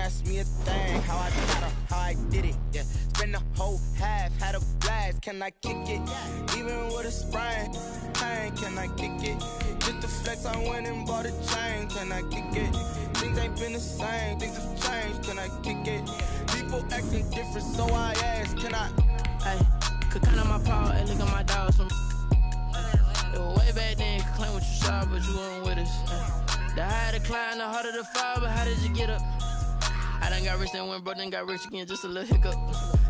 ask me a thing, how I got her, how I did it, yeah. Spend the whole half, had a blast, can I kick it? Even with a sprain, pain, can I kick it? Just to flex, I went and bought a chain, can I kick it? Things ain't been the same, things have changed, can I kick it? People acting different, so I ask, can I? Hey, could count on my power, hey, look at my dogs from. It was way back then, could claim what you saw, but you weren't with us. The higher the climb, the harder the fall, but how did you get up? I done got rich and went broke, then got rich again, just a little hiccup.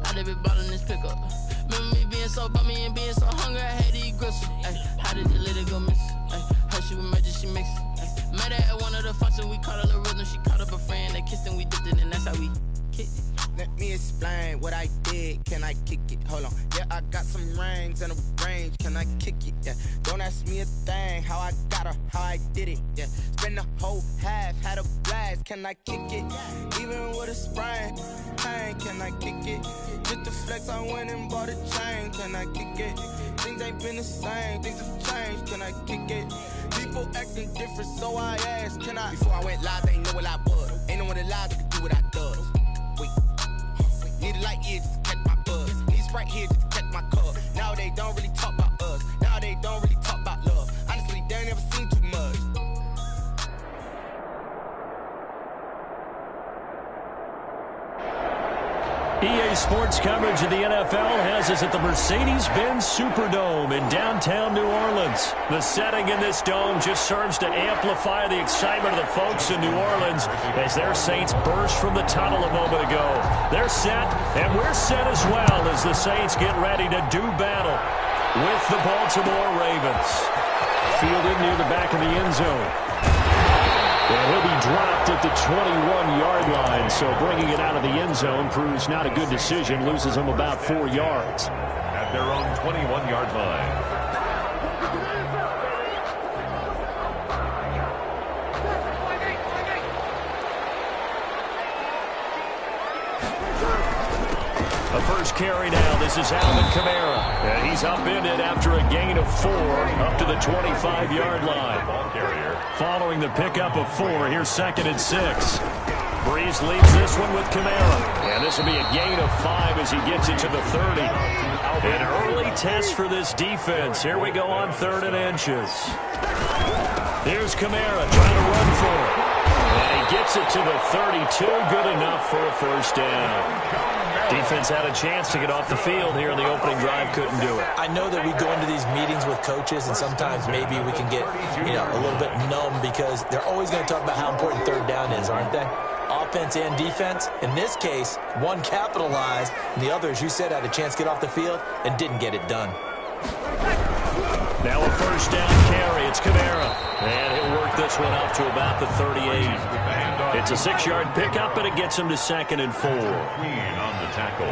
I done been ballin' this pickup. Remember me being so bummy and being so hungry, I had to eat gristle. Ay, how did you let it go miss? Ay, her she was major, she mixed. Met her at one of the functions, we caught a little rhythm. She caught up a friend, they kissed and we dipped it, and that's how we kicked it. Let me explain what I did, can I kick it? Hold on, yeah, I got some rings and a range, can I kick it? Yeah, don't ask me a thing, how I got her, how I did it? Yeah, spend the whole half, had a blast, can I kick it? Even with a sprain, pain, can I kick it? Just to flex, I went and bought a chain, can I kick it? Things ain't been the same, things have changed, can I kick it? People acting different, so I asked, can I? Before I went live, they ain't know what I was. Ain't no one alive that could do what I does. Wait. Need a light here just to catch my buzz. Need Sprite here just to catch my cup. Now they don't really talk about us. Now they don't really talk about love. Honestly, they ain't never seen too much. EA Sports coverage of the NFL has us at the Mercedes-Benz Superdome in downtown New Orleans. The setting in this dome just serves to amplify the excitement of the folks in New Orleans as their Saints burst from the tunnel a moment ago. They're set, and we're set as well as the Saints get ready to do battle with the Baltimore Ravens. Fielded near the back of the end zone. And he'll be dropped at the 21-yard line, so bringing it out of the end zone proves not a good decision, loses him about 4 yards. At their own 21-yard line. The first carry now, this is Alvin Kamara. And he's upended after a gain of 4 up to the 25-yard line. Ball carrier. Following the pickup of 4, here's 2nd and 6. Breeze leads this one with Kamara. And this will be a gain of 5 as he gets it to the 30. An early test for this defense. Here we go on 3rd and inches. Here's Kamara trying to run for it. And he gets it to the 32. Good enough for a first down. Defense had a chance to get off the field here in the opening drive, couldn't do it. I know that we go into these meetings with coaches, and sometimes maybe we can get, a little bit numb because they're always going to talk about how important 3rd down is, aren't they? Offense and defense. In this case, one capitalized, and the other, as you said, had a chance to get off the field and didn't get it done. Now a first down carry. It's Kamara. And he'll work this one up to about the 38. It's a 6-yard pickup, and it gets him to 2nd and 4. Queen on the tackle.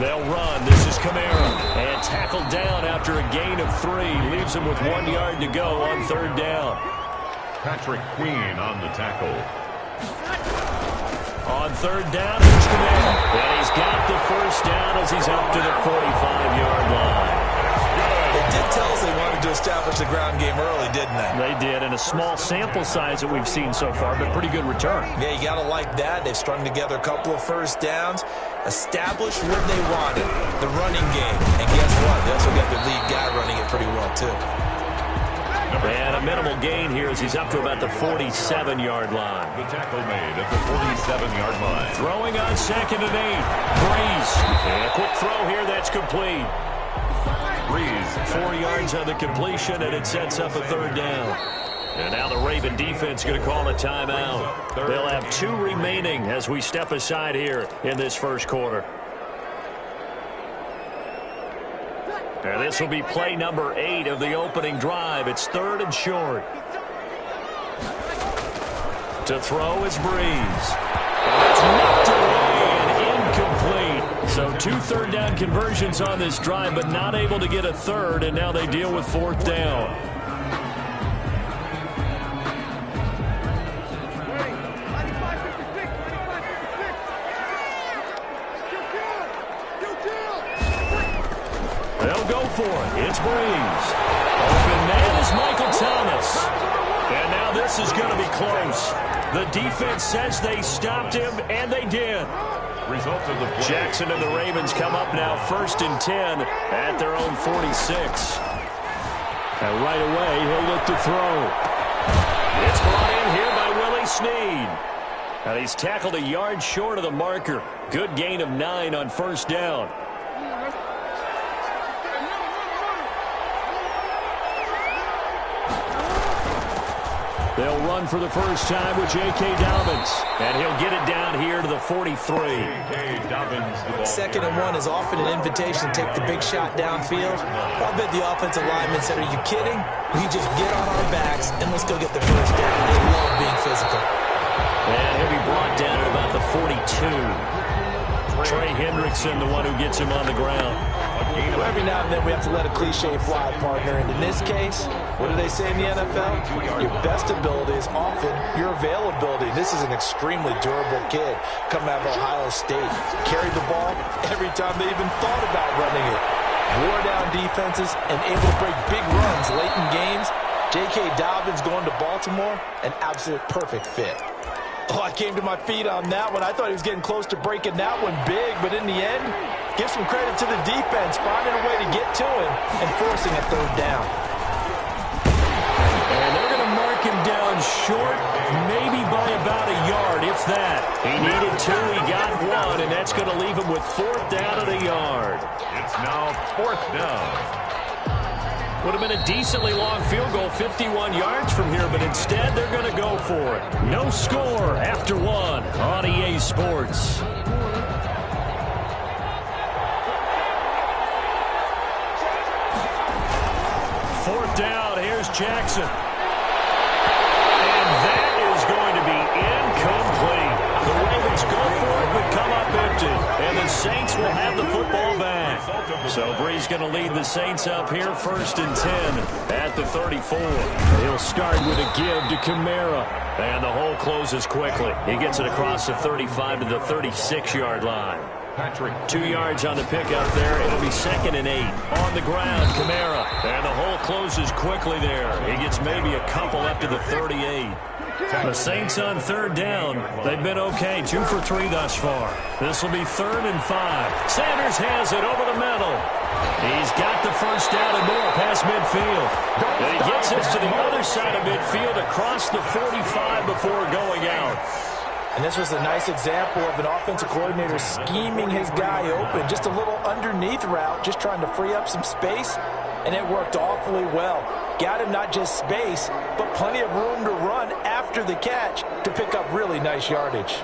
They'll run. This is Kamara. And tackled down after a gain of 3. Leaves him with 1 yard to go on 3rd down. Patrick Queen on the tackle. On 3rd down, here's Kamara. And he's got the first down as he's up to the 45-yard line. They did tell us they wanted to establish the ground game early, didn't they? They did, and a small sample size that we've seen so far, but pretty good return. Yeah, you got to like that. They've strung together a couple of first downs, established what they wanted, the running game. And guess what? They also got the lead guy running it pretty well, too. And a minimal gain here as he's up to about the 47-yard line. The tackle made at the 47-yard line. Throwing on 2nd and 8. Breeze. And a quick throw here that's complete. Breeze. 4 yards on the completion, and it sets up a 3rd down. And now the Raven defense going to call a timeout. They'll have 2 remaining as we step aside here in this first quarter. And this will be play number 8 of the opening drive. It's 3rd and short. To throw is Breeze. And it's knocked away and incomplete. So 2 3rd down conversions on this drive, but not able to get a 3rd, and now they deal with 4th down. They'll go for it. It's Breeze. Open man is Michael Thomas. And now this is going to be close. The defense says they stopped him, and they did. Result of the play. Jackson and the Ravens come up now 1st and 10 at their own 46. And right away, he'll look to throw. It's brought in here by Willie Snead. And he's tackled a yard short of the marker. Good gain of 9 on 1st down. They'll run for the first time with J.K. Dobbins. And he'll get it down here to the 43. J.K. Dobbins, the ball. 2nd and 1 is often an invitation to take the big shot downfield. I bet the offensive lineman said, are you kidding? We just get on our backs and let's go get the first down. They love being physical. And he'll be brought down at about the 42. Trey Hendrickson, the one who gets him on the ground. Well, every now and then we have to let a cliche fly, partner. And in this case, what do they say in the NFL? Your best ability is often your availability. This is an extremely durable kid coming out of Ohio State. Carried the ball every time they even thought about running it. Wore down defenses and able to break big runs late in games. J.K. Dobbins going to Baltimore, an absolute perfect fit. Oh, I came to my feet on that one. I thought he was getting close to breaking that one big, but in the end, give some credit to the defense, finding a way to get to him and forcing a 3rd down. And they're going to mark him down short, maybe by about a yard, if that. He needed 2, he got 1, and that's going to leave him with 4th down at a yard. It's now 4th down. Would have been a decently long field goal, 51 yards from here, but instead they're going to go for it. No score after 1 on EA Sports. Fourth down, here's Jackson. And that is going to be incomplete. The Ravens go for it, but come up empty. And the Saints will have the football back. So Bree's going to lead the Saints up here 1st and 10 at the 34. He'll start with a give to Kamara. And the hole closes quickly. He gets it across the 35 to the 36-yard line. 2 yards on the pickup there. It'll be 2nd and 8. On the ground, Kamara. And the hole closes quickly there. He gets maybe a couple up to the 38. The Saints on 3rd down. They've been okay. 2 for 3 thus far. This will be 3rd and 5. Sanders has it over the middle. He's got the first down and more past midfield. And he gets this to the other side of midfield across the 45 before going out. And this was a nice example of an offensive coordinator scheming his guy open. Just a little underneath route, just trying to free up some space. And it worked awfully well. Got him not just space, but plenty of room to run after the catch to pick up really nice yardage.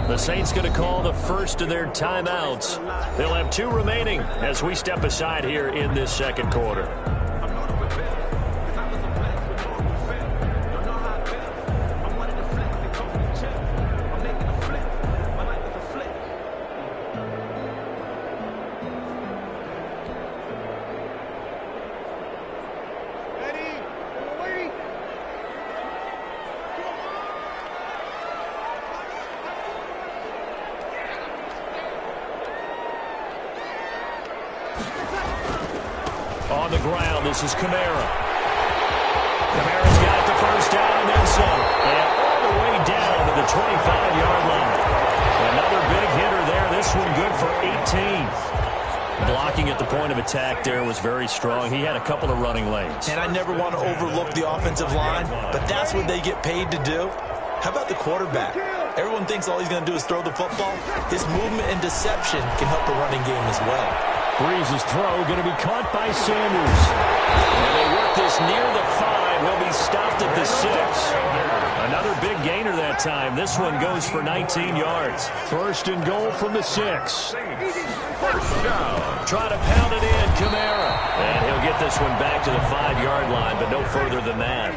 The Saints going to call the first of their timeouts. They'll have 2 remaining as we step aside here in this 2nd quarter. On the ground, this is Kamara. Kamara's got the first down and then some. And all the way down to the 25-yard line. Another big hitter there. This one good for 18. Blocking at the point of attack there was very strong. He had a couple of running lanes. And I never want to overlook the offensive line, but that's what they get paid to do. How about the quarterback? Everyone thinks all he's going to do is throw the football. His movement and deception can help the running game as well. Breeze's throw going to be caught by Sanders. And they work this near the 5. He'll be stopped at the 6. Another big gainer that time. This one goes for 19 yards. 1st and goal from the 6. First down. Try to pound it in, Kamara. And he'll get this one back to the 5-yard line, but no further than that.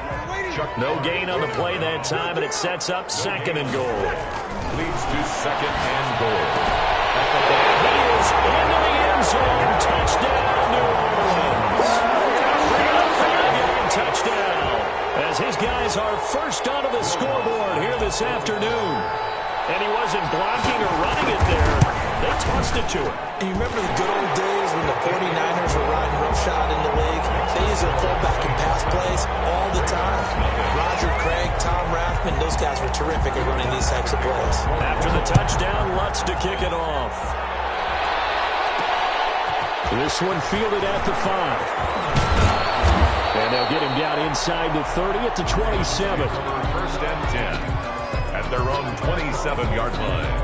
No gain on the play that time, and it sets up 2nd and goal. Leads to 2nd and goal. And he is into the end zone. Touchdown, New Orleans. 5-yard touchdown. those guys are first onto the scoreboard here this afternoon. And he wasn't blocking or running it there. They tossed it to him. And you remember the good old days when the 49ers were riding roughshod in the league? They used their fullback and pass plays all the time. Roger Craig, Tom Rathman, those guys were terrific at running these types of plays. After the touchdown, Lutz to kick it off. This one fielded at the 5. And they'll get him down inside the 30 at the 27. First and 10 at their own 27-yard line.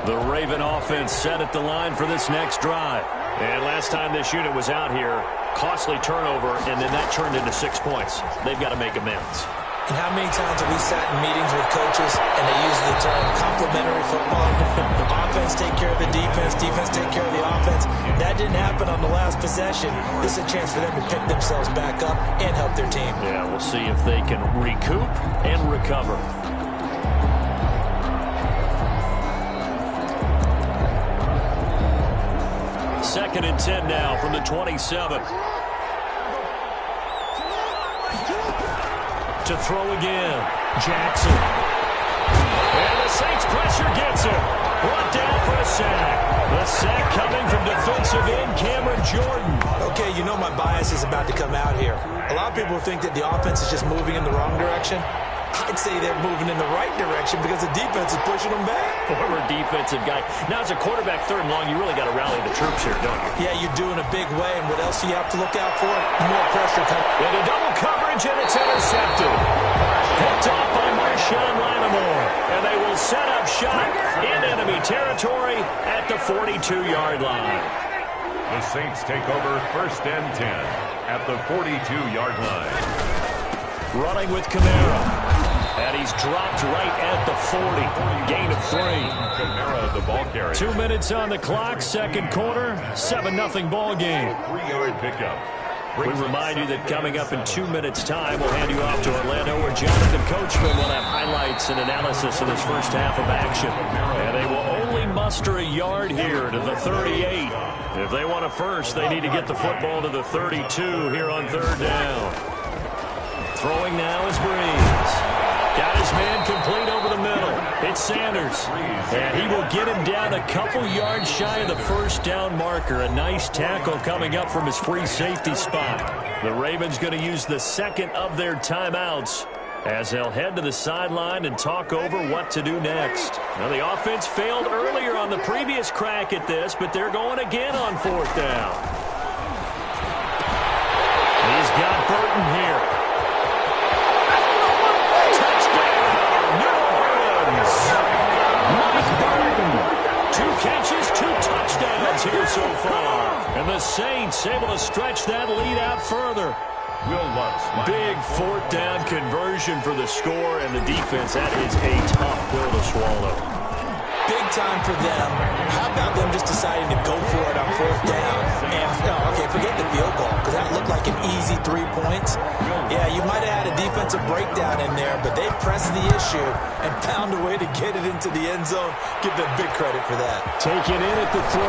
The Raven offense set at the line for this next drive. And last time this unit was out here, costly turnover, and then that turned into 6 points. They've got to make amends. And how many times have we sat in meetings with coaches and they use the term complementary football? Offense take care of the defense, defense take care of the offense. That didn't happen on the last possession. This is a chance for them to pick themselves back up and help their team. Yeah, we'll see if they can recoup and recover. Second and 10 now from the 27. To throw again. Jackson. And the Saints pressure gets him. Brought down for a sack. The sack coming from defensive end Cameron Jordan. Okay, you know my bias is about to come out here. A lot of people think that the offense is just moving in the wrong direction. I'd say they're moving in the right direction because the defense is pushing them back. Former defensive guy. Now, as a quarterback, third and long, you really got to rally the troops here, don't you? Yeah, you're doing a big way, and what else do you have to look out for? More pressure coming. Into double coverage, and it's intercepted. Picked off by Marshawn Lattimore. And they will set up shot in enemy territory at the 42-yard line. The Saints take over first and 10 at the 42-yard line. Running with Kamara. And he's dropped right at the 40. Gain of 3. Kamara, the ball carrier. 2 minutes on the clock, second quarter, 7-0 ball game. 3-yard pickup. We remind you that coming up in 2 minutes' time, we'll hand you off to Orlando, where Jonathan Coachman will have highlights and analysis of this first half of action. And they will only muster a yard here to the 38. If they want a first, they need to get the football to the 32 here on third down. Throwing now is Breeze. Got his man complete over the middle. It's Sanders. And he will get him down a couple yards shy of the first down marker. A nice tackle coming up from his free safety spot. The Ravens going to use the second of their timeouts as they'll head to the sideline and talk over what to do next. Now, the offense failed earlier on the previous crack at this, but they're going again on fourth down. He's got Burton here. Catches, 2 touchdowns here so far. And the Saints able to stretch that lead out further. Big fourth down conversion for the score, and the defense, that is a tough pill to swallow. Big time for them. How about them just deciding to go for it on fourth down? And, okay, forget the field goal, because that looked like an easy 3 points. Yeah, you might have had a defensive breakdown in there, but they pressed the issue and found a way to get it into the end zone. Give them big credit for that. Taken in at the 3.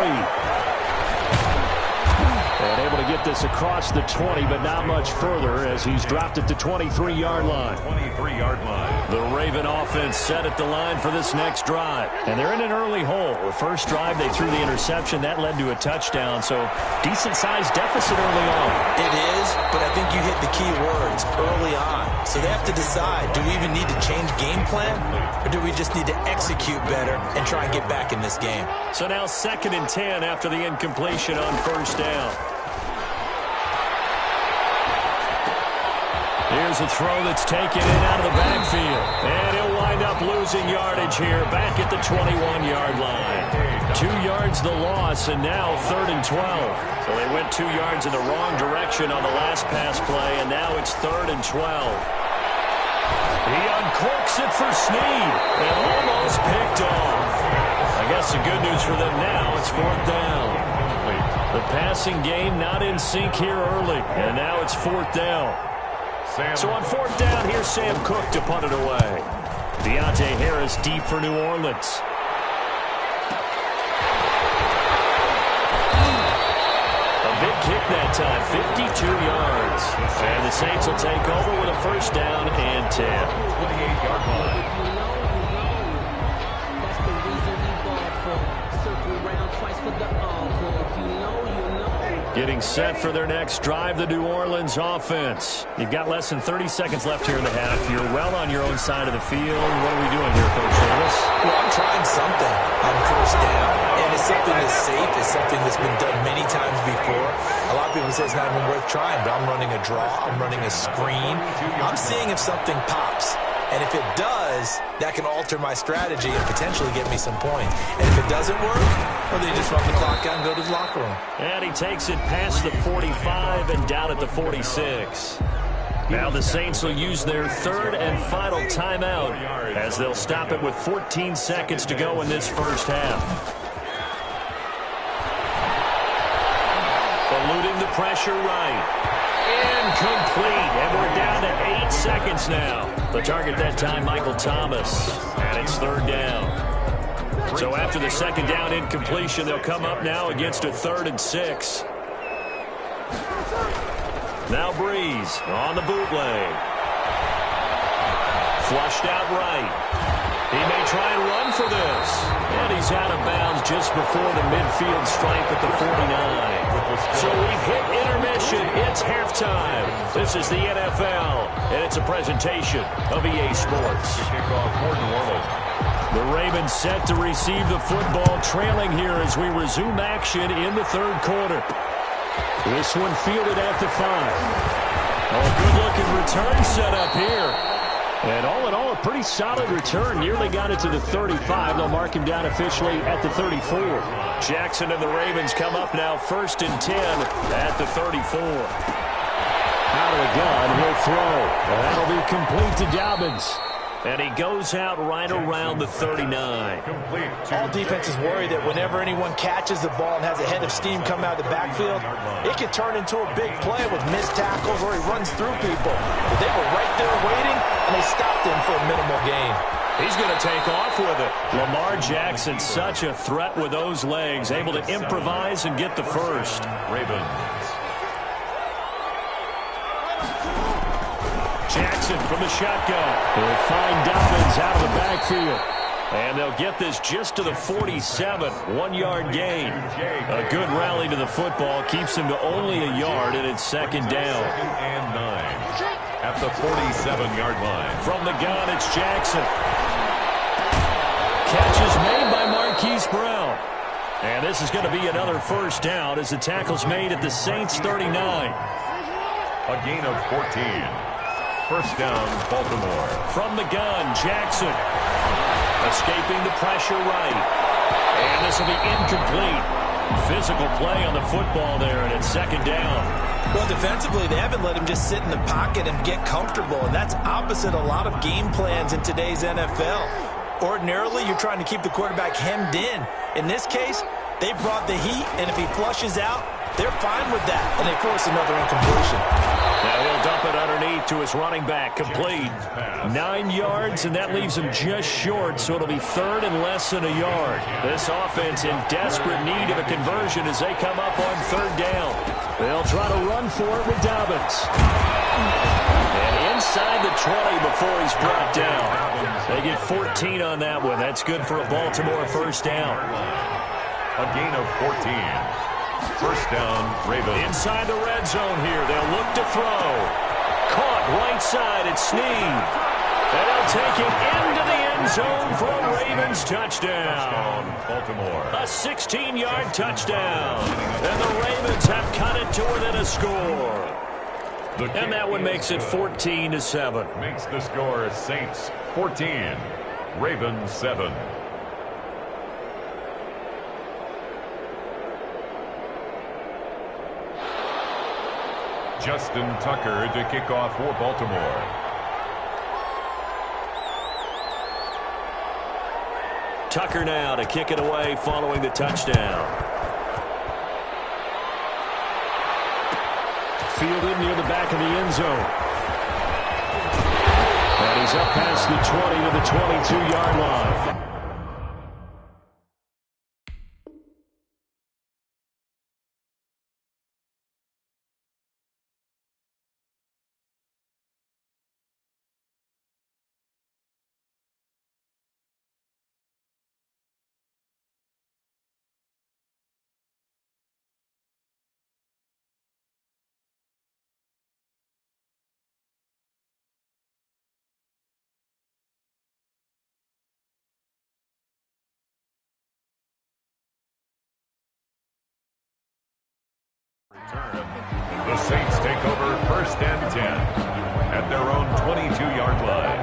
And able to get this across the 20, but not much further as he's dropped it to 23-yard line. 23-yard line. The Raven offense set at the line for this next drive. And they're in an early hole. The first drive, they threw the interception. That led to a touchdown, so decent-sized deficit early on. It is, but I think you hit the key words early on. So they have to decide, do we even need to change game plan, or do we just need to execute better and try and get back in this game? So now 2nd and 10 after the incompletion on first down. Here's a throw that's taken in out of the backfield. And he'll wind up losing yardage here back at the 21-yard line. 2 yards the loss, and now 3rd and 12. So they went 2 yards in the wrong direction on the last pass play, and now it's 3rd and 12. He uncorks it for Snead and almost picked off. I guess the good news for them now, it's 4th down. The passing game not in sync here early, and now it's 4th down. So on 4th down, here's Sam Cook to punt it away. Deontay Harris deep for New Orleans. A big kick that time, 52 yards. And the Saints will take over with a 1st down and 10. 28-yard line. That's the reason we ball for. Circle round twice for the encore. If you know, you know. Getting set for their next drive, the New Orleans offense. You've got less than 30 seconds left here in the half. You're well on your own side of the field. What are we doing here, Coach Davis? Well, I'm trying something on 1st down. And it's something that's safe. It's something that's been done many times before. A lot of people say it's not even worth trying, but I'm running a draw. I'm running a screen. I'm seeing if something pops. And if it does, that can alter my strategy and potentially get me some points. And if it doesn't work, well, they just run the clock out and go to the locker room. And he takes it past the 45 and down at the 46. Now the Saints will use their 3rd and final timeout as they'll stop it with 14 seconds to go in this 1st half. Eluding the pressure right. Incomplete, and we're down to 8 seconds now. The target that time, Michael Thomas, and it's 3rd down. So after the 2nd down incompletion, they'll come up now against a 3rd and 6. Now Breeze on the bootleg. Flushed out right. He may try and run for this. And he's out of bounds just before the midfield stripe at the 49. So we've hit intermission. It's halftime. This is the NFL, and it's a presentation of EA Sports. Kickoff for New Orleans. The Ravens set to receive the football, trailing here as we resume action in the 3rd quarter. This one fielded at the 5. Oh, good-looking return set up here. And all in all, a pretty solid return. Nearly got it to the 35. They'll mark him down officially at the 34. Jackson and the Ravens come up now 1st and 10 at the 34. Out of the gun, he'll throw. And that'll be complete to Dobbins. And he goes out right around the 39. All defenses worry that whenever anyone catches the ball and has a head of steam coming out of the backfield, it can turn into a big play with missed tackles or he runs through people. But they were right there waiting, and they stopped him for a minimal gain. He's going to take off with it. Lamar Jackson, such a threat with those legs, able to improvise and get the 1st. Ravens. Jackson from the shotgun. He'll find Dobbins out of the backfield. And they'll get this just to the 47. 1-yard gain. A good rally to the football. Keeps him to only a yard, and it's 2nd down. 2nd and 9 at the 47-yard line. From the gun, it's Jackson. Catch is made by Marquise Brown. And this is going to be another 1st down as the tackle's made at the Saints' 39. A gain of 14. 1st down, Baltimore. From the gun, Jackson. Escaping the pressure right. And this will be incomplete. Physical play on the football there, and it's 2nd down. Well, defensively, they haven't let him just sit in the pocket and get comfortable, and that's opposite a lot of game plans in today's NFL. Ordinarily, you're trying to keep the quarterback hemmed in. In this case, they brought the heat, and if he flushes out, they're fine with that, and they force another incompletion. Now he'll dump it underneath to his running back, complete. 9 yards, and that leaves him just short, so it'll be 3rd and less than a yard. This offense in desperate need of a conversion as they come up on 3rd down. They'll try to run for it with Dobbins. And inside the 20 before he's brought down. They get 14 on that one. That's good for a Baltimore 1st down. A gain of 14. 1st down, Ravens. Inside the red zone here. They'll look to throw. Caught right side. It's Snead. And they'll take it into the end zone for a Ravens touchdown. Baltimore. A 16-yard touchdown. And the Ravens have cut it to within a score. And that one makes it 14-7. Makes the score Saints 14, Ravens 7. Justin Tucker to kick off for Baltimore. Tucker now to kick it away following the touchdown. Fielded near the back of the end zone. And he's up past the 20 to the 22-yard line. The Saints take over 1st and 10 at their own 22-yard line.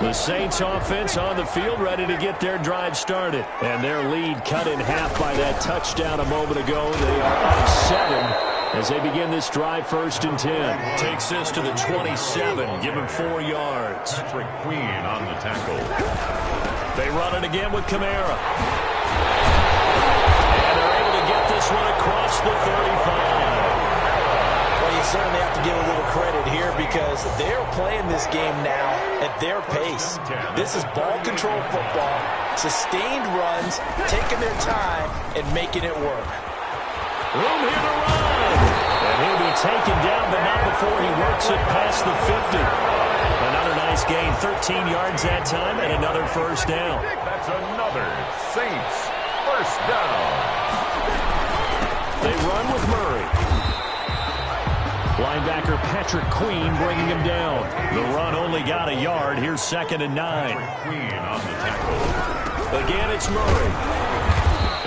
The Saints offense on the field, ready to get their drive started. And their lead cut in half by that touchdown a moment ago. They are up 7 as they begin this drive 1st and 10. Takes this to the 27, give him 4 yards. Patrick Queen on the tackle. They run it again with Kamara. Get this one across the 35. Well, you certainly have to give a little credit here because they're playing this game now at their pace. This is ball control football, sustained runs, taking their time, and making it work. Room here to run. And he'll be taken down, but not before he works it past the 50. Another nice gain, 13 yards that time, and another 1st down. That's another Saints 1st down. They run with Murray. Linebacker Patrick Queen bringing him down. The run only got a yard. Here's 2nd and 9. Queen on the tackle. Again, it's Murray.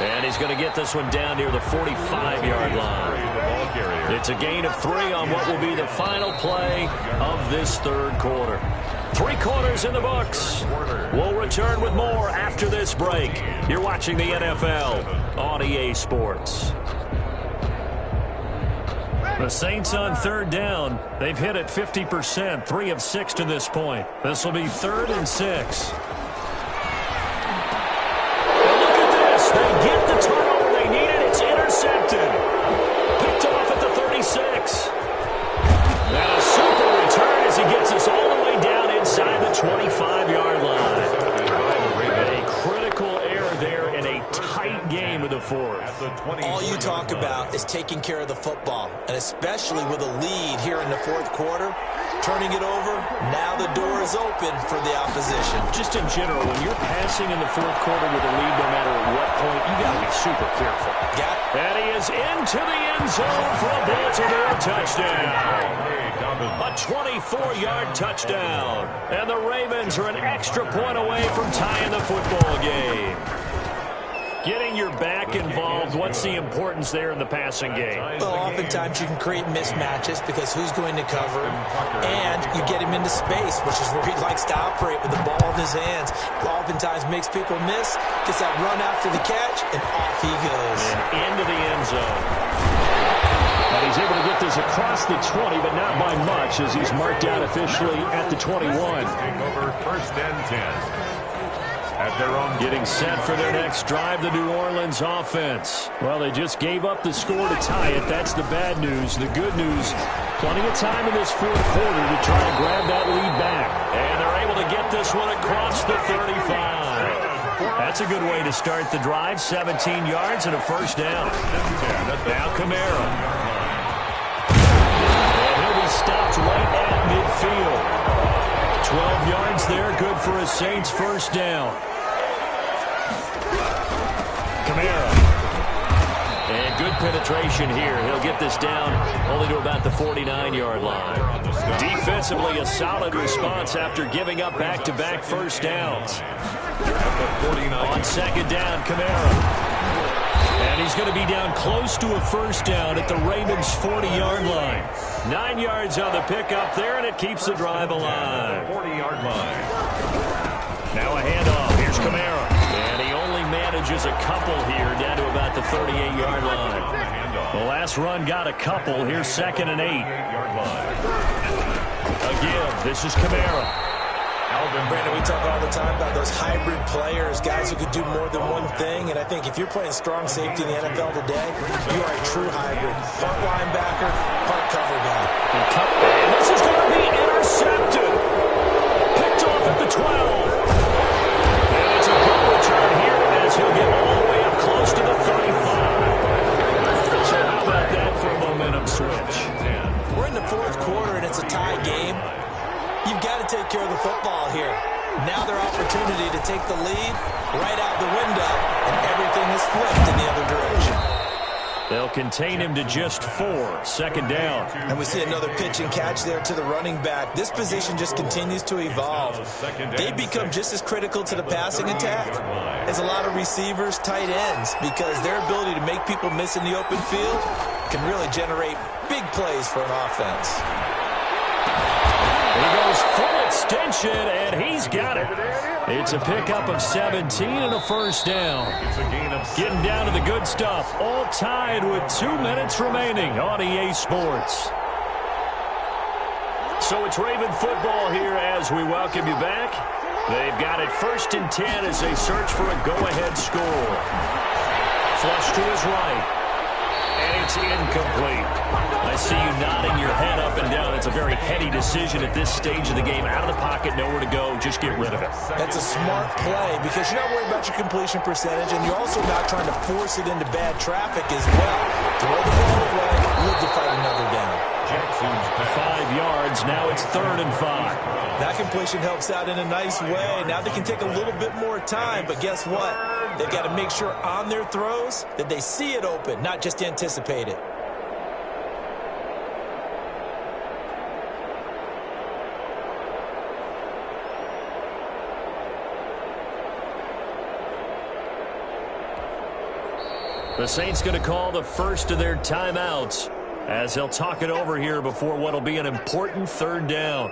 And he's going to get this one down near the 45-yard line. It's a gain of 3 on what will be the final play of this 3rd quarter. 3 quarters in the books. We'll return with more after this break. You're watching the NFL on EA Sports. The Saints on 3rd down. They've hit it 50%, 3 of 6 to this point. This will be 3rd and 6. And look at this. They get the turnover they needed. It's intercepted. Picked off at the 36. And a super return as he gets us all the way down inside the 25-yard line. A critical error there in a tight game of the 4th. All you talk about is taking care of the football, and especially with a lead here in the 4th quarter, turning it over, now the door is open for the opposition. Just in general, when you're passing in the 4th quarter with a lead, no matter at what point, you got to be super careful. And he is into the end zone for a Baltimore touchdown. A 24-yard touchdown. And the Ravens are an extra point away from tying the football game. Getting your back involved, what's the importance there in the passing game? Well, oftentimes you can create mismatches because who's going to cover him, and you get him into space, which is where he likes to operate with the ball in his hands. Oftentimes makes people miss, gets that run after the catch, and off he goes. And into the end zone. And he's able to get this across the 20, but not by much as he's marked out officially at the 21. Take over 1st and 10. At their own. Getting set for their next drive, the New Orleans offense. Well, they just gave up the score to tie it. That's the bad news. The good news, plenty of time in this 4th quarter to try to grab that lead back. And they're able to get this one across the 35. That's a good way to start the drive. 17 yards and a 1st down. Now Kamara. And he'll be stopped right at midfield. 12 yards there, good for a Saints 1st down. Kamara. And good penetration here. He'll get this down only to about the 49-yard line. Defensively, a solid response after giving up back-to-back 1st downs. On 2nd down, Kamara. And he's going to be down close to a 1st down at the Ravens' 40-yard line. 9 yards on the pickup there, and it keeps the drive alive. 40-yard line. Now a handoff. Here's Kamara. And he only manages a couple here down to about the 38-yard line. The last run got a couple. Here's 2nd and 8. Again, this is Kamara. Brandon, we talk all the time about those hybrid players, guys who could do more than one thing, and I think if you're playing strong safety in the NFL today, you are a true hybrid. Part linebacker, part cover guy. to take the lead right out the window, and everything is flipped in the other direction. They'll contain him to just 4, second down. And we see another pitch and catch there to the running back. This position just continues to evolve. They become just as critical to the passing attack as a lot of receivers, tight ends, because their ability to make people miss in the open field can really generate big plays for an offense. He goes full extension, and he's got it. It's a pickup of 17 and a first down. Getting down to the good stuff. All tied with 2 minutes remaining on EA Sports. So it's Raven football here as we welcome you back. They've got it 1st and 10 as they search for a go-ahead score. Flush to his right. And it's incomplete. I see you nodding your head up and down. It's a very heady decision at this stage of the game. Out of the pocket, nowhere to go. Just get rid of it. That's a smart play because you're not worried about your completion percentage, and you're also not trying to force it into bad traffic as well. Throw the ball away, live to fight another down. 5 yards. Now it's 3rd and 5. That completion helps out in a nice way. Now they can take a little bit more time, but guess what? They've got to make sure on their throws that they see it open, not just anticipate it. The Saints going to call the first of their timeouts as they'll talk it over here before what will be an important 3rd down.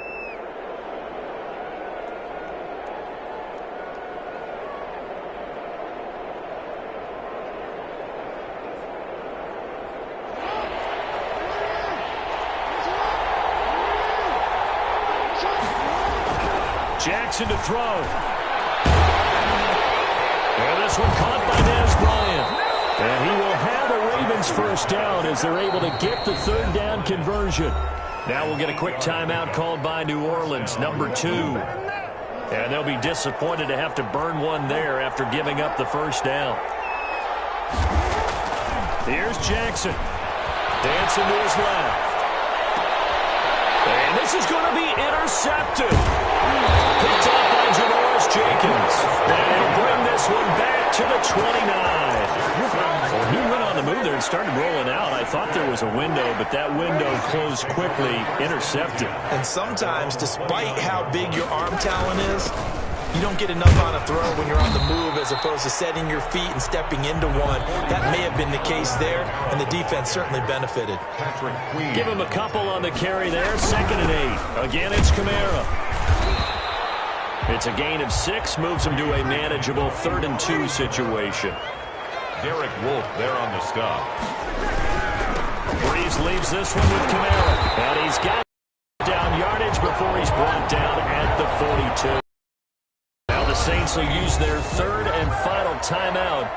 Jackson to throw. And this one caught by Dez Bryant. And he will have a Ravens first down as they're able to get the 3rd down conversion. Now we'll get a quick timeout called by New Orleans, number 2. And they'll be disappointed to have to burn one there after giving up the first down. Here's Jackson. Dancing to his left. And this is going to be intercepted. Picked up by Janoris Jenkins. And he'll bring this one back to the 29. Well, he went on the move there and started rolling out. I thought there was a window, but that window closed quickly, intercepted. And sometimes, despite how big your arm talent is, you don't get enough on a throw when you're on the move as opposed to setting your feet and stepping into one. That may have been the case there, and the defense certainly benefited. Give him a couple on the carry there. 2nd and 8. Again, it's Kamara. It's a gain of 6, moves him to a manageable 3rd and 2 situation. Derek Wolfe there on the stop. Breeze leaves this one with Kamara. And he's got down yardage before he's brought down at the 42. Now the Saints will use their 3rd and final timeout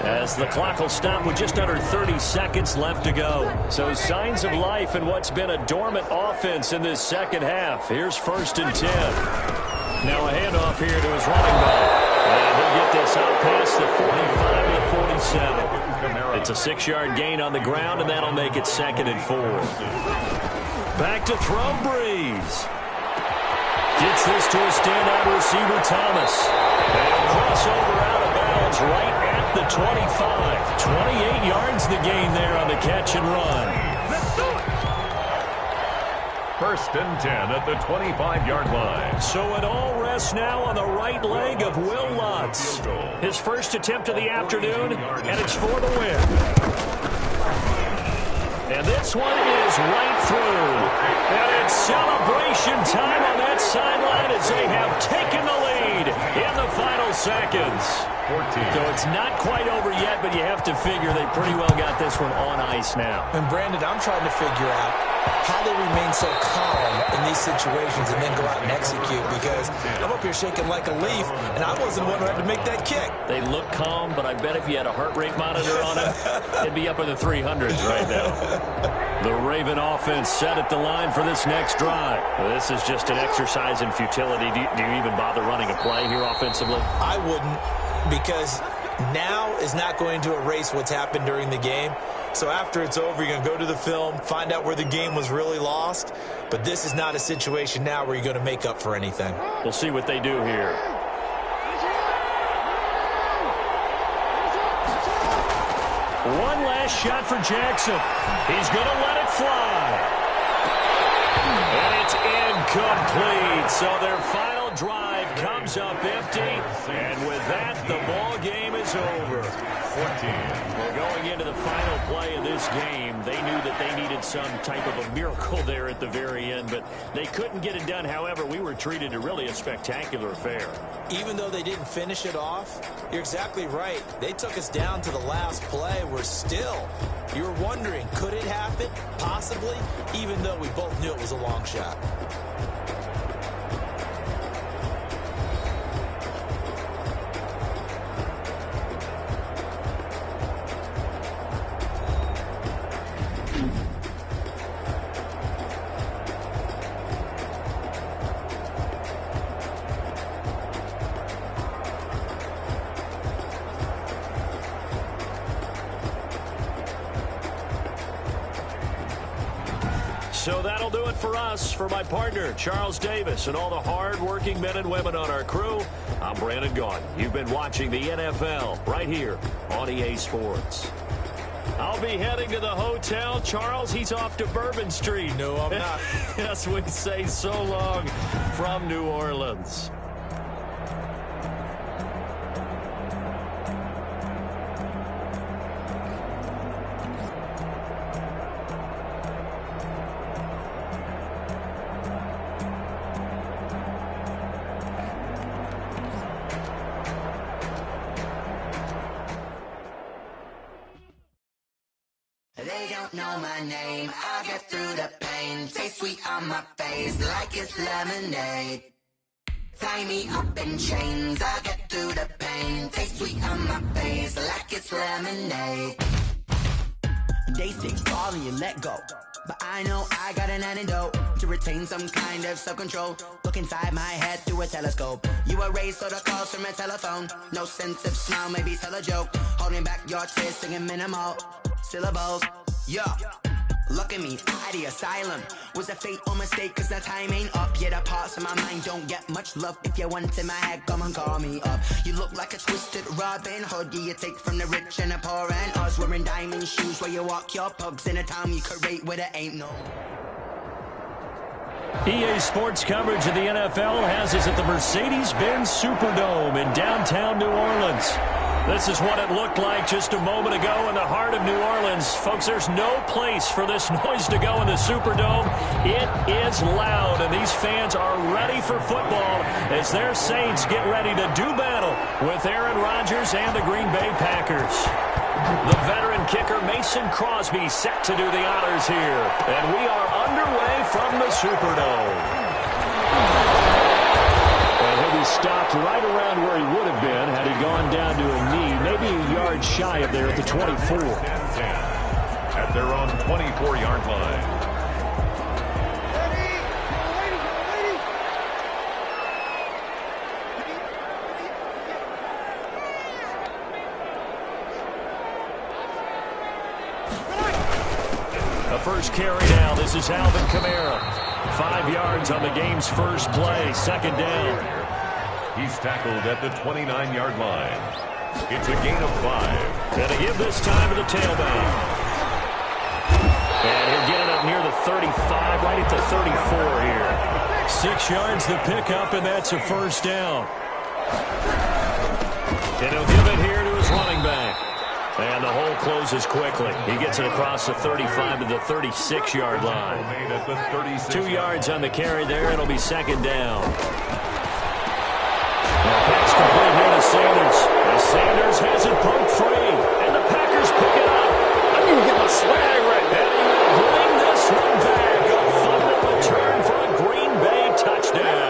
as the clock will stop with just under 30 seconds left to go. So signs of life in what's been a dormant offense in this second half. Here's 1st and 10. Now a handoff here to his running back. And he'll get this out past the 45 to the 47. It's a 6-yard gain on the ground, and that'll make it 2nd and 4. Back to throw, Breeze. Gets this to a standout receiver, Thomas. And crossover out of bounds right at the 25. 28 yards the gain there on the catch and run. 1st and 10 at the 25-yard line. So it all rests now on the right leg of Will Lutz. His first attempt of the afternoon, and it's for the win. And this one is right through. And it's celebration time on that sideline as they have taken the lead in the final seconds. 14. So it's not quite over yet, but you have to figure they pretty well got this one on ice now. And Brandon, I'm trying to figure out how they remain so calm in these situations and then go out and execute, because I'm up here shaking like a leaf, and I wasn't the one who had to make that kick. They look calm, but I bet if you had a heart rate monitor on him, it'd be up in the 300s right now. The Raven offense set at the line for this next drive. Well, this is just an exercise in futility. Do you even bother running a play here offensively? I wouldn't, because now is not going to erase what's happened during the game. So after it's over, you're going to go to the film, find out where the game was really lost. But this is not a situation now where you're going to make up for anything. We'll see what they do here. One last shot for Jackson. He's going to let it fly. And it's incomplete. So their final drive comes up empty. And with that, the ball game is over. 14. Well, going into the final play of this game, they knew that they needed some type of a miracle there at the very end, but they couldn't get it done. However, we were treated to really a spectacular affair. Even though they didn't finish it off, you're exactly right. They took us down to the last play. You were wondering, could it happen? Possibly, even though we both knew it was a long shot. So that'll do it for us. For my partner, Charles Davis, and all the hard-working men and women on our crew, I'm Brandon Gaudin. You've been watching the NFL right here on EA Sports. I'll be heading to the hotel. Charles, he's off to Bourbon Street. No, I'm not. Yes, we say so long from New Orleans. They don't know my name, I'll get through the pain. Taste sweet on my face like it's lemonade. Tie me up in chains, I'll get through the pain. Taste sweet on my face like it's lemonade. They say fall and you let go, but I know I got an antidote to retain some kind of self-control. Look inside my head through a telescope. You erase all the calls from a telephone. No sense of smile, maybe tell a joke. Holding back your tears, singing minimal syllables. Yeah, look at me, out the asylum. Was a fate or mistake, cause the time ain't up. Yet the parts of my mind don't get much love. If you want in my head, come and call me up. You look like a twisted Robin Hood. Yeah, you take from the rich and the poor and us. Wearing diamond shoes where you walk your pugs in a town you create where there ain't no. EA Sports coverage of the NFL has us at the Mercedes-Benz Superdome in downtown New Orleans. This is what it looked like just a moment ago in the heart of New Orleans. Folks, there's no place for this noise to go in the Superdome. It is loud, and these fans are ready for football as their Saints get ready to do battle with Aaron Rodgers and the Green Bay Packers. The veteran kicker Mason Crosby set to do the honors here, and we are underway from the Superdome. He'll be stopped right around where he would have been had he gone down to a knee, maybe a yard shy of there at the 24. At their own 24-yard line. The first carry now. This is Alvin Kamara. 5 yards on the game's first play. Second down. He's tackled at the 29-yard line. It's a gain of 5. And to give this time to the tailback. And he'll get it up near the 35, right at the 34 here. 6 yards the pickup, and that's a first down. And he'll give it here to his running back. And the hole closes quickly. He gets it across the 35 to the 36-yard line. 2 yards on the carry there. It'll be second down. Pass complete here to Sanders. As Sanders has it poked free. And the Packers pick it up. I'm going to give him a swag right now. And he will bring this one back. A fumble return for a Green Bay touchdown.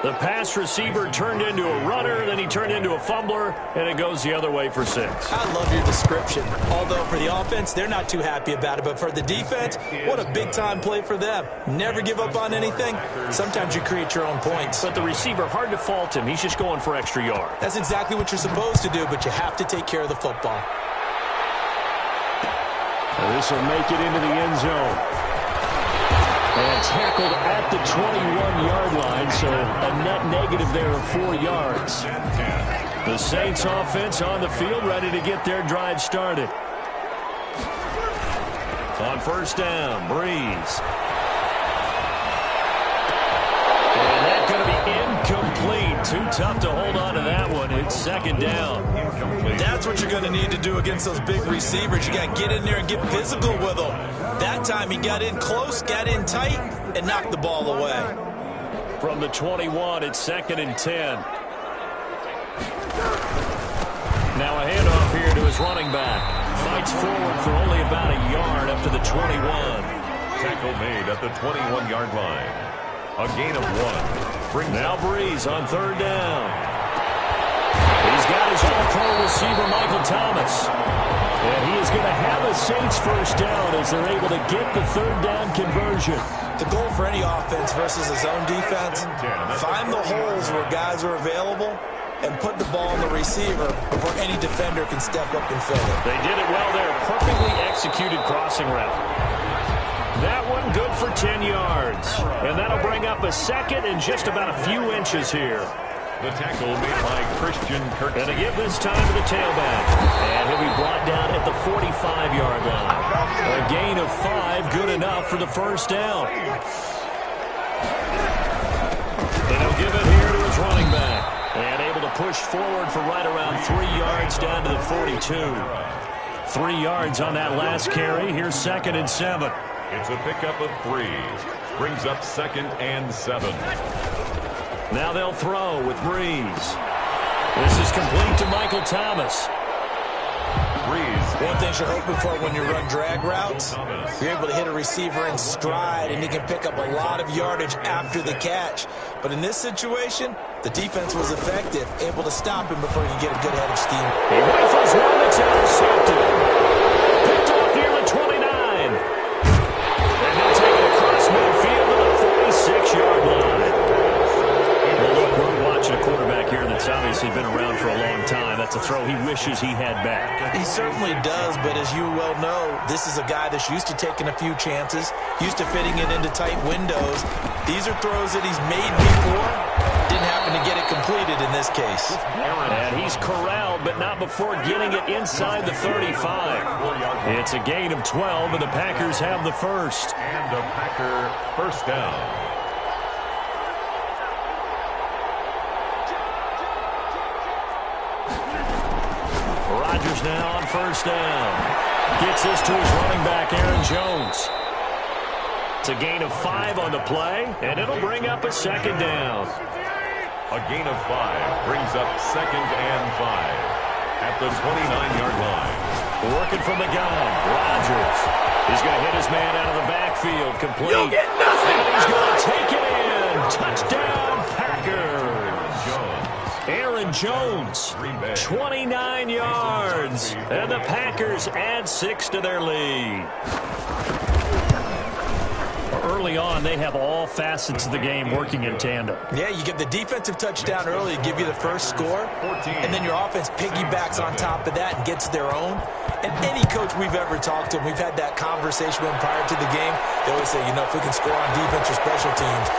The pass receiver turned into a runner, then he turned into a fumbler, and it goes the other way for 6. I love your description. Although for the offense, they're not too happy about it. But for the defense, what a big-time play for them. Never give up on anything. Sometimes you create your own points. But the receiver, hard to fault him. He's just going for extra yard. That's exactly what you're supposed to do, but you have to take care of the football. And this will make it into the end zone. And tackled at the 21-yard line, so a net negative there of 4 yards. The Saints offense on the field, ready to get their drive started. On first down, Breeze. And that's going to be incomplete. Too tough to hold on to that one. It's second down. That's what you're going to need to do against those big receivers. You got to get in there and get physical with them. That time he got in close, got in tight, and knocked the ball away. From the 21, it's second and 10. Now a handoff here to his running back. Fights forward for only about a yard up to the 21. Tackle made at the 21-yard line. A gain of 1. Now Breeze on third down. He's got his all-pro receiver, Michael Thomas. And he is going to have a Saints first down as they're able to get the third down conversion. The goal for any offense versus a zone defense, find the holes where guys are available and put the ball on the receiver before any defender can step up and fill it. They did it well there. Perfectly executed crossing route. That one good for 10 yards. And that'll bring up a second and just about a few inches here. The tackle made by Christian Kirk. And to give this time to the tailback. And he'll be brought down at the 45-yard line. A gain of 5, good enough for the first down. And he'll give it here to his running back. And able to push forward for right around 3 yards down to the 42. 3 yards on that last carry. Here's second and 7. It's a pickup of 3. Brings up second and 7. Now they'll throw with Breeze. This is complete to Michael Thomas. Breeze. One thing you're hoping for when you run drag routes, you're able to hit a receiver in stride, and he can pick up a lot of yardage after the catch. But in this situation, the defense was effective, able to stop him before he could get a good head of steam. He rifles one that's intercepted. Picked off near the 29. And he'll take it across midfield to the 46-yard line. Well, look, we're watching a quarterback here that's obviously been around for a long time. That's a throw he wishes he had back. He certainly does, but as you well know, this is a guy that's used to taking a few chances, used to fitting it into tight windows. These are throws that he's made before. Didn't happen to get it completed in this case. And he's corralled, but not before getting it inside the 35. It's a gain of 12, and the Packers have the first. And a Packer first down. Rodgers now on first down. Gets this to his running back, Aaron Jones. It's a gain of 5 on the play, and it'll bring up a second down. A gain of 5 brings up second and 5 at the 29-yard line. Working from the gun, Rodgers. He's going to hit his man out of the backfield, complete. You'll get nothing. And he's going to take it in. Touchdown, Packers. Aaron Jones, 29 yards. And the Packers add 6 to their lead. Early on, they have all facets of the game working in tandem. Yeah, you get the defensive touchdown early to give you the first score, and then your offense piggybacks on top of that and gets their own. And any coach we've ever talked to, we've had that conversation with prior to the game, they always say, you know, if we can score on defense or special teams,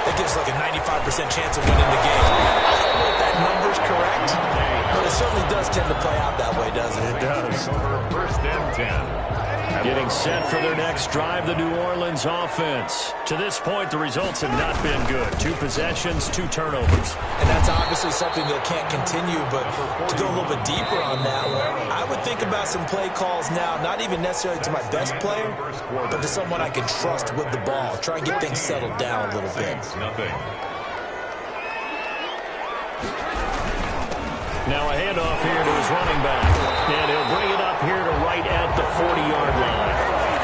that gives like a 95% chance of winning the game. I don't know if that number's correct, but it certainly does tend to play out that way, doesn't it? It does. First and 10. Getting set for their next drive, the New Orleans offense. To this point, the results have not been good. 2 possessions, 2 turnovers. And that's obviously something that can't continue, but to go a little bit deeper on that one, I would think about some play calls now, not even necessarily to my best player, but to someone I can trust with the ball. Try and get things settled down a little bit. Now a handoff here to his running back. And he'll bring it up here to right at the 40-yard line.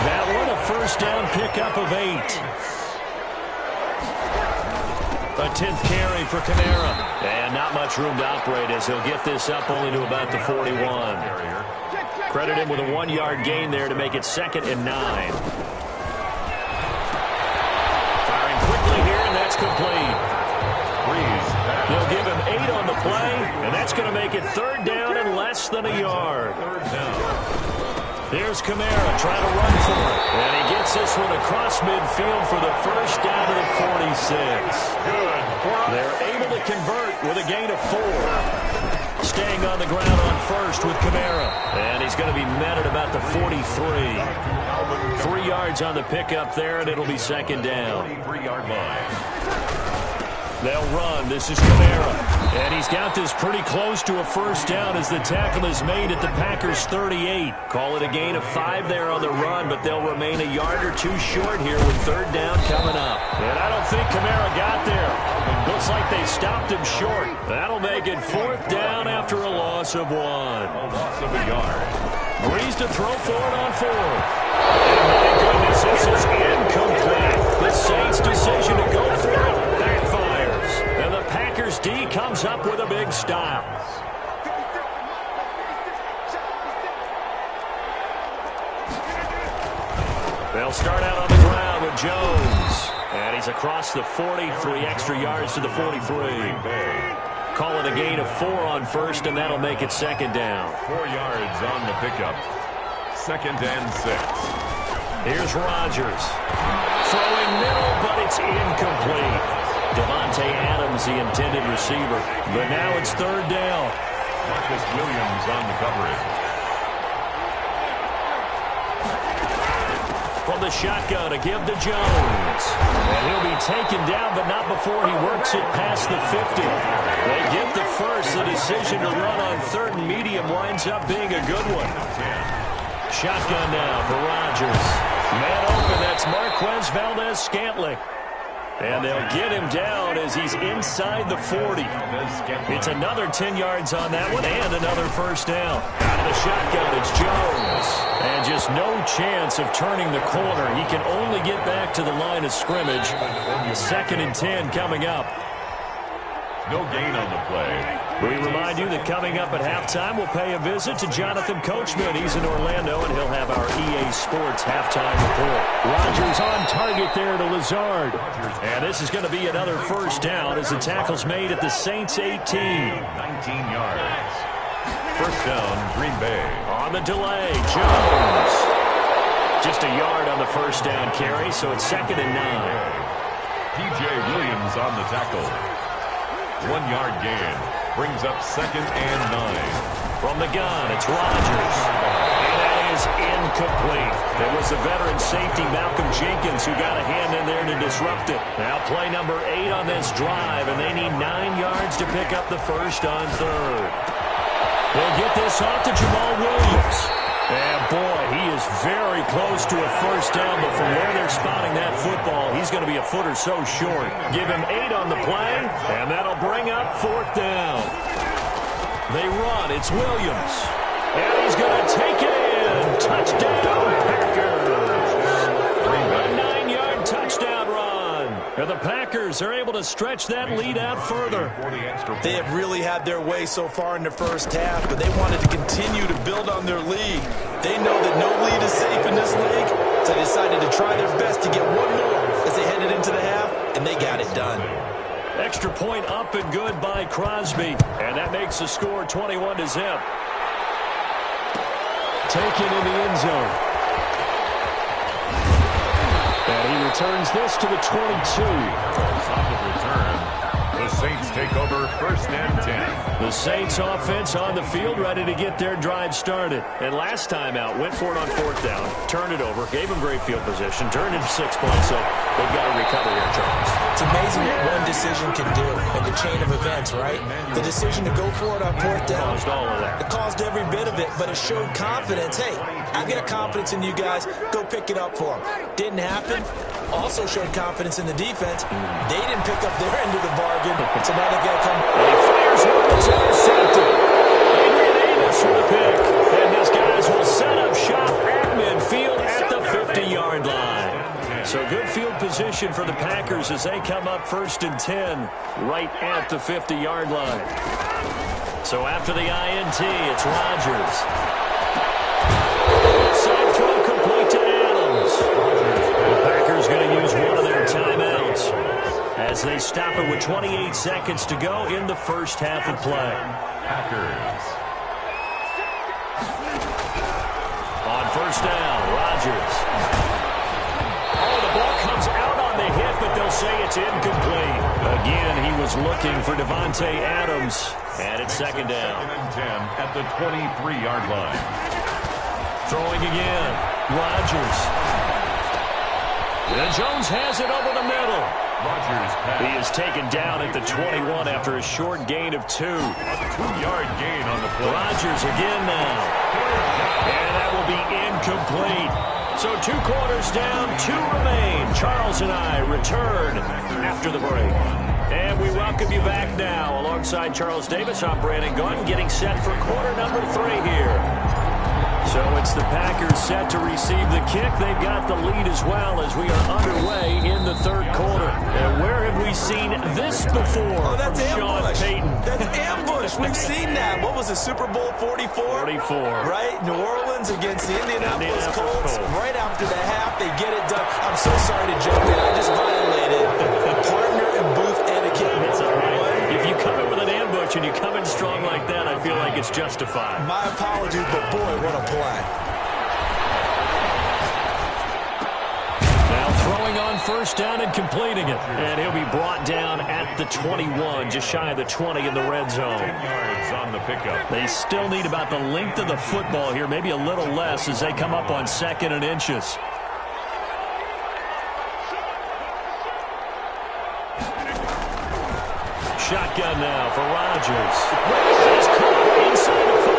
That one, a first down pickup of 8. A 10th carry for Kamara. And not much room to operate as he'll get this up only to about the 41. Credit him with a 1-yard gain there to make it second and 9. Firing quickly here, and that's complete. They'll give him 8 on the play, and that's going to make it third down and less than a yard. Here's Kamara trying to run for it. And he gets this one across midfield for the first down to the 46. Good. They're able to convert with a gain of 4. Staying on the ground on first with Kamara. And he's going to be met at about the 43. 3 yards on the pickup there, and it'll be second down. 3-yard line. They'll run. This is Kamara. And he's got this pretty close to a first down as the tackle is made at the Packers' 38. Call it a gain of 5 there on the run, but they'll remain a yard or 2 short here with third down coming up. And I don't think Kamara got there. Looks like they stopped him short. That'll make it fourth down after a loss of 1. A loss of a yard. Breeze to throw for it on 4th. And my goodness, this is incomplete. The Saints' decision to go for it backfires. And the Packers D comes up with a big stop. They'll start out on the ground with Jones. And he's across the 40, 3 extra yards to the 43. Call it a gain of 4 on first, and that'll make it second down. 4 yards on the pickup. Second and 6. Here's Rodgers. Throwing middle, but it's incomplete. Devontae Adams, the intended receiver. But now it's third down. Marcus Williams on the coverage. From the shotgun to give to Jones. And he'll be taken down, but not before he works it past the 50. They get the first. The decision to run on third and medium winds up being a good one. Shotgun now for Rodgers. Man open, that's Marquez Valdez-Scantling. And they'll get him down as he's inside the 40. It's another 10 yards on that one and another first down. Out of the shotgun, it's Jones. And just no chance of turning the corner. He can only get back to the line of scrimmage. Second and 10 coming up. No gain on the play. We remind you that coming up at halftime, we'll pay a visit to Jonathan Coachman. He's in Orlando, and he'll have our EA Sports halftime report. Rodgers on target there to Lazard. And this is going to be another first down as the tackle's made at the Saints' 18. 19 yards. First down, Green Bay. On the delay, Jones. Just a yard on the first down carry, so it's second and 9. P.J. Williams on the tackle. 1-yard gain. Brings up second and 9. From the gun, it's Rodgers. And that is incomplete. It was the veteran safety Malcolm Jenkins who got a hand in there to disrupt it. Now play number 8 on this drive, and they need 9 yards to pick up the first on third. They'll get this off to Jamal Williams. And boy, he is very close to a first down, but from where they're spotting that football, he's going to be a foot or so short. Give him 8 on the play, and that'll bring up fourth down. They run. It's Williams. And he's going to take it in. Touchdown, Packers. A 9-yard touchdown run. And the Packers are able to stretch that lead out further. They have really had their way so far in the first half, but they wanted to continue to build on their lead. They know that no lead is safe in this league, so they decided to try their best to get one more as they headed into the half, and they got it done. Extra point up and good by Crosby. And that makes the score 21-0. Taken in the end zone. And he returns this to the 22. On the return, the Saints take over first and 10. The Saints offense on the field ready to get their drive started. And last time out, went for it on fourth down, turned it over, gave them great field position, turned into 6 points, so they've got to recover here, Charles. It's amazing what one decision can do in the chain of events, right? The decision to go for it on fourth down. Caused all of that. It caused every bit of it, but it showed confidence. Hey, I've got confidence in you guys. Go pick it up for them. Didn't happen. Also showed confidence in the defense. They didn't pick up their end of the bargain, so now they've got to come. And he fires one that's intercepted. Adrian Davis with the pick. And his guys will set up shop at midfield at the 50-yard line. So good field position for the Packers as they come up first and 10 right at the 50-yard line. So after the INT, it's Rodgers. Side throw complete to Adams. The Packers going to use one of their timeouts as they stop it with 28 seconds to go in the first half of play. Packers. On first down. Rodgers. Oh, the ball comes out on the hit, but they'll say it's incomplete. Again, he was looking for Devontae Adams. And it's second down. 2nd and 10 at the 23-yard line. Throwing again. Rodgers. And Jones has it over the middle. Rodgers pass. He is taken down at the 21 after a short gain of 2. A 2-yard gain on the play. Rodgers again now. And that will be incomplete. So 2 quarters down, 2 remain. Charles and I return after the break. And we welcome you back now. Alongside Charles Davis, I'm Brandon Gunn, getting set for quarter number 3 here. So it's the Packers set to receive the kick. They've got the lead as well as we are underway in the 3rd quarter. And where have we seen this before? Oh, that's Sean ambush. Payton. That's ambush. We've seen that. What was it, Super Bowl 44? 44. Right? New Orleans against the Indianapolis Colts. Right after the half, they get it done. I'm so sorry to jump in. I just violated partner and booth etiquette. It's all right. If you come in with an ambush and you come in strong like that, I feel like it's justified. My apologies, but boy, what a play. Now throwing on first down and completing it. And he'll be brought down at the 21, just shy of the 20 in the red zone. 10 yards on the pickup. They still need about the length of the football here, maybe a little less as they come up on 2nd and inches. Shotgun now for Rodgers. He's caught inside the 5.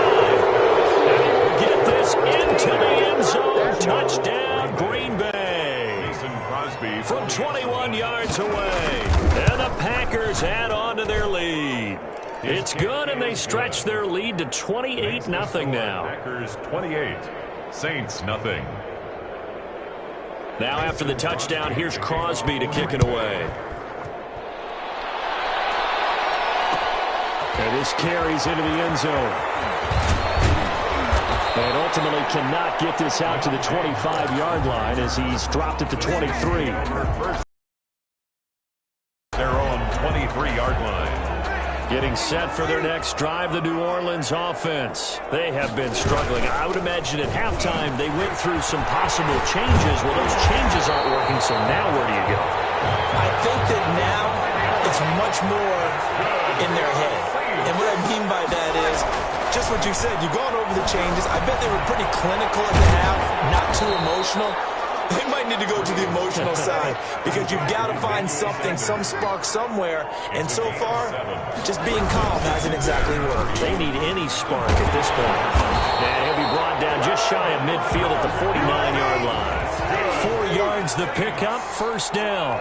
And he will get this into the end zone. Touchdown, Green Bay. Mason Crosby From 21 yards away. And the Packers add on to their lead. It's good, and they stretch their lead to 28-0 now. Packers 28, Saints nothing. Now after the touchdown, here's Crosby to kick it away. And this carries into the end zone. And ultimately cannot get this out to the 25-yard line as he's dropped at the 23. Their own 23-yard line. Getting set for their next drive, the New Orleans offense. They have been struggling. I would imagine at halftime they went through some possible changes. Well, those changes aren't working, so now where do you go? I think that now it's much more in their head. And what I mean by that is, just what you said, you've gone over the changes. I bet they were pretty clinical at the half, not too emotional. They might need to go to the emotional side because you've got to find something, some spark somewhere. And so far, just being calm hasn't exactly worked. They need any spark at this point. And he'll be brought down just shy of midfield at the 49-yard line. 4 yards the pickup, first down.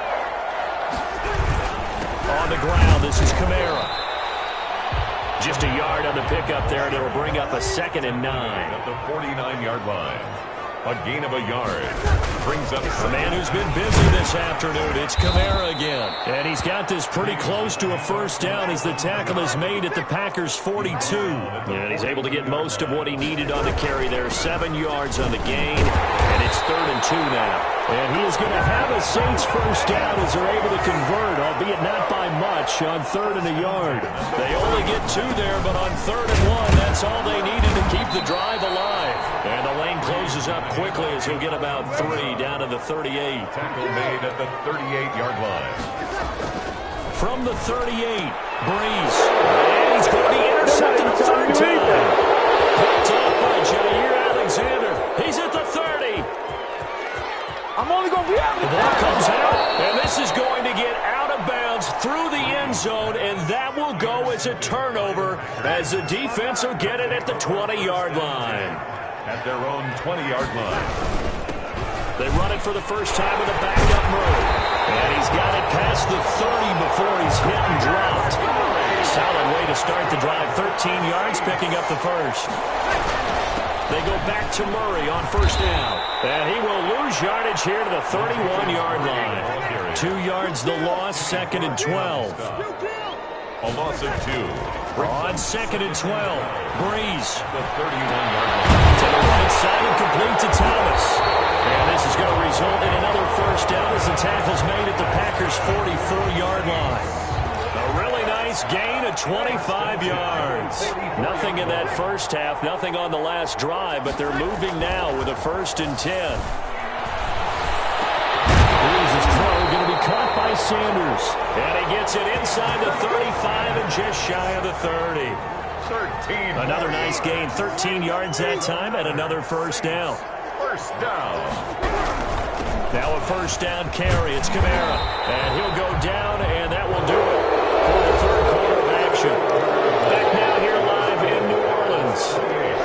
On the ground, this is Kamara. Just a yard on the pickup there, and it'll bring up a 2nd and 9. At the 49-yard line. A gain of a yard. Brings up a man who's been busy this afternoon. It's Kamara again. And he's got this pretty close to a first down as the tackle is made at the Packers' 42. And he's able to get most of what he needed on the carry there. 7 yards on the gain. And it's 3rd and 2 now. And he is going to have a Saints first down as they're able to convert, albeit not by much, on 3rd and a yard. They only get 2 there, but on 3rd and 1, that's all they needed to keep the drive alive. And the lane closes up quickly as he'll get about 3 down to the 38. Tackle made at the 38-yard line. From the 38, Breeze. And he's going to be intercepted a 3rd time. Picked up by Jair Alexander. He's at the 30. I'm only going to be out. The ball comes out, and this is going to get out of bounds through the end zone, and that will go as a turnover as the defense will get it at the 20-yard line. At their own 20-yard line. They run it for the first time with a backup move. And he's got it past the 30 before he's hit and dropped. Solid way to start the drive. 13 yards, picking up the first. They go back to Murray on first down. And he will lose yardage here to the 31-yard line. 2 yards the loss, 2nd and 12. A loss of 2. On 2nd and 12, Breeze. The 31-yard line. To the right side and complete to Thomas. And this is going to result in another first down as the tackle's made at the Packers' 44-yard line. A really nice nice gain of 25 yards. Nothing in that first half, nothing on the last drive, but they're moving now with a 1st and 10. Here's his throw, going to be caught by Sanders. And he gets it inside the 35 and just shy of the 30. 13. Another nice gain, 13 yards that time, and another 1st down. 1st down. Now a 1st down carry. It's Kamara. And he'll go down, and that will do it for the 3rd quarter of action. Back now here live in New Orleans.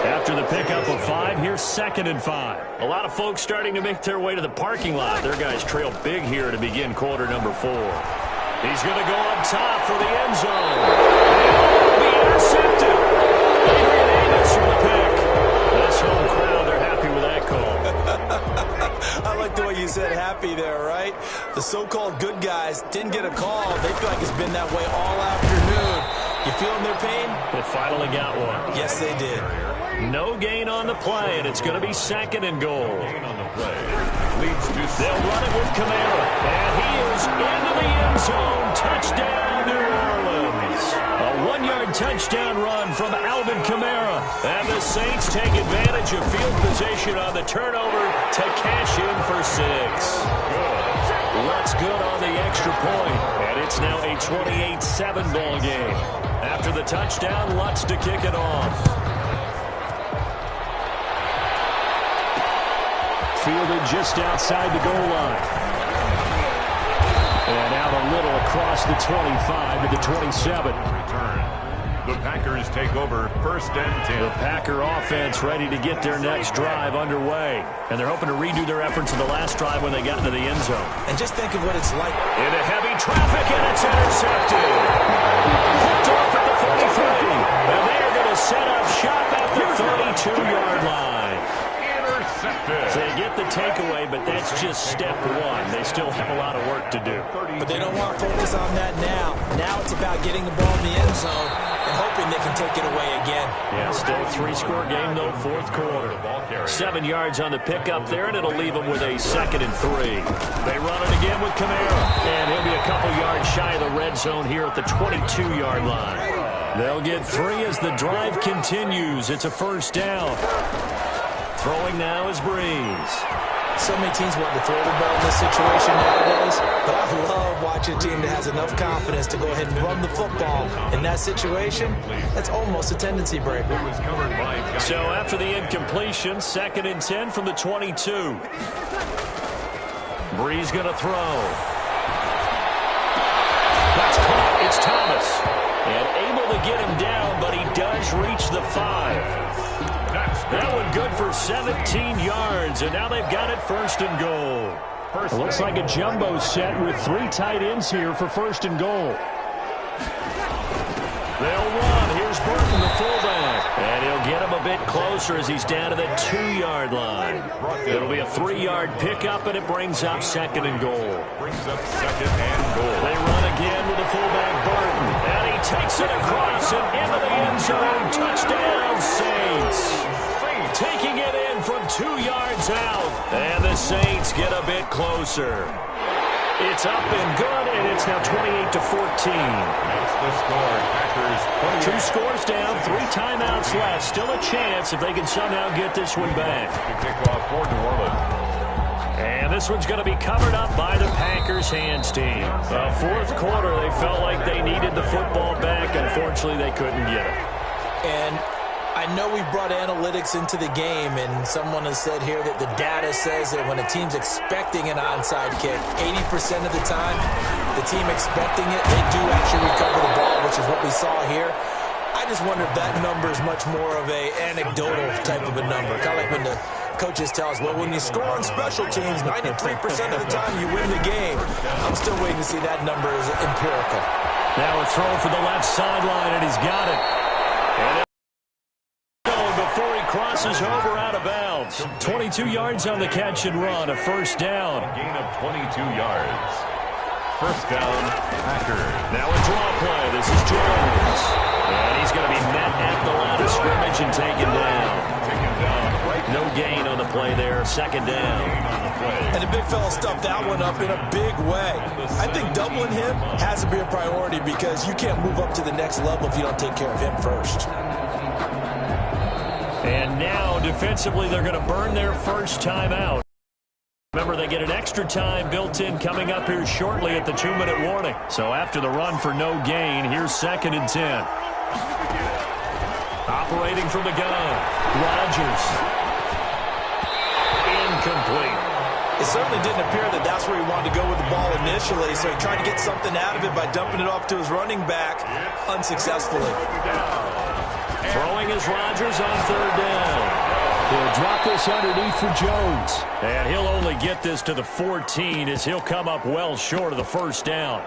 After the pickup of 5, here's 2nd and 5. A lot of folks starting to make their way to the parking lot. Their guys trail big here to begin quarter number 4. He's going to go up top for the end zone. And be intercepted. Adrian Amos for the pick. This home crowd, they're happy with that call. I like the way you said happy there, right? The so-called good guys didn't get a call. They feel like it's been that way all afternoon. You feeling their pain? They finally got one. Yes, they did. No gain on the play, and it's going to be 2nd and goal. Gain on the play. Leads to They'll run it with Kamara, and he is into the end zone. Touchdown, New Orleans. A 1-yard touchdown run from Alvin Kamara. And the Saints take advantage of field position on the turnover to cash in for 6. Lutz good on the extra point, and it's now a 28-7 ball game. After the touchdown, Lutz to kick it off. Fielded just outside the goal line. And out a little across the 25 to the 27. return. The Packers take over 1st and 10. The Packer offense ready to get their next drive underway. And they're hoping to redo their efforts in the last drive when they got into the end zone. And just think of what it's like. Into heavy traffic, and it's intercepted. Hooked off at the 33. And they are going to set up shop at the 32-yard line. Intercepted. They get the takeaway, but that's just step 1. They still have a lot of work to do. But they don't want to focus on that now. Now it's about getting the ball in the end zone and hoping they can take it away again. Yeah, still 3-score game, though, 4th quarter. 7 yards on the pickup there, and it'll leave them with a 2nd and 3. They run it again with Kamara, and he'll be a couple yards shy of the red zone here at the 22-yard line. They'll get 3 as the drive continues. It's a 1st down. Throwing now is Breeze. So many teams want to throw the ball in this situation nowadays, but I love watching a team that has enough confidence to go ahead and run the football. In that situation, that's almost a tendency breaker. So after the incompletion, 2nd and 10 from the 22. Breeze going to throw. That's caught. It's Thomas. And able to get him down, but he does reach the 5. That one good for 17 yards, and now they've got it 1st and goal. It looks like a jumbo set with 3 tight ends here for 1st and goal. They'll run. Here's Burton, the fullback. And he'll get him a bit closer as he's down to the 2-yard line. It'll be a 3-yard pickup, and it brings up 2nd and goal. Brings up 2nd and goal. They run again with the fullback, Burton. And he takes it across and into the end zone. Touchdown, Saints. Taking it in from 2 yards out. And the Saints get a bit closer. It's up and good, and it's now 28-14. That's the score. Packers 2 scores down, 3 timeouts left. Still a chance if they can somehow get this one back. to kick off for New Orleans. And this one's going to be covered up by the Packers hands team. The 4th quarter, they felt like they needed the football back. Unfortunately, they couldn't get it. And I know we brought analytics into the game, and someone has said here that the data says that when a team's expecting an onside kick, 80% of the time, the team expecting it, they do actually recover the ball, which is what we saw here. I just wonder if that number is much more of a anecdotal type of a number. Kind of like when the coaches tell us, well, when you score on special teams, 93% of the time you win the game. I'm still waiting to see that number is empirical. Now a throw for the left sideline, and he's got it. And before he crosses over out of bounds. 22 yards on the catch and run, a 1st down. A gain of 22 yards. 1st down, Packers. Now a draw play. This is Jones. And he's going to be met at the line of scrimmage and taken down. No gain on the play there, second down. And the big fella stuffed that one up in a big way. I think doubling him has to be a priority because you can't move up to the next level if you don't take care of him first. And now, defensively, they're going to burn their first time out. Remember, they get an extra time built in coming up here shortly at the 2-minute warning. So after the run for no gain, here's 2nd and 10. Operating from the gun, Rodgers. Incomplete. It certainly didn't appear that that's where he wanted to go with the ball initially, so he tried to get something out of it by dumping it off to his running back unsuccessfully. Throwing is Rodgers on 3rd down. He'll drop this underneath for Jones. And he'll only get this to the 14 as he'll come up well short of the first down.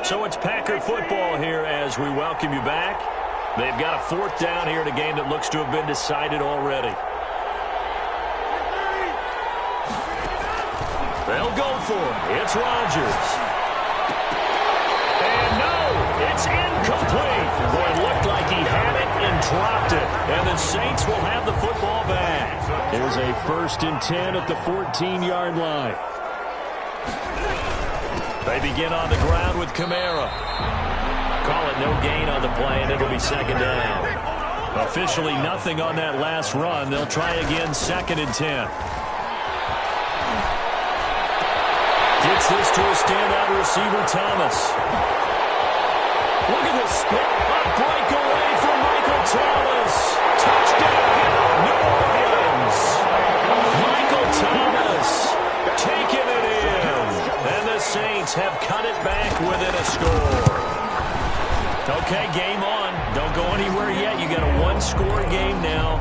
So it's Packer football here as we welcome you back. They've got a 4th down here in a game that looks to have been decided already. They'll go for it. It's Rodgers. And no, it's incomplete. Boy, it looked like he had it and dropped it. And the Saints will have the football back. Here's a 1st and 10 at the 14-yard line. They begin on the ground with Kamara. Call it no gain on the play, and it'll be 2nd down. Officially nothing on that last run. They'll try again, 2nd and 10. Gets this to a standout receiver, Thomas. Look at this split. A breakaway from Michael Thomas. Touchdown, New Orleans. Michael Thomas taking it in. And the Saints have cut it back within a score. Okay, game on. Don't go anywhere yet. You got a 1-score game now.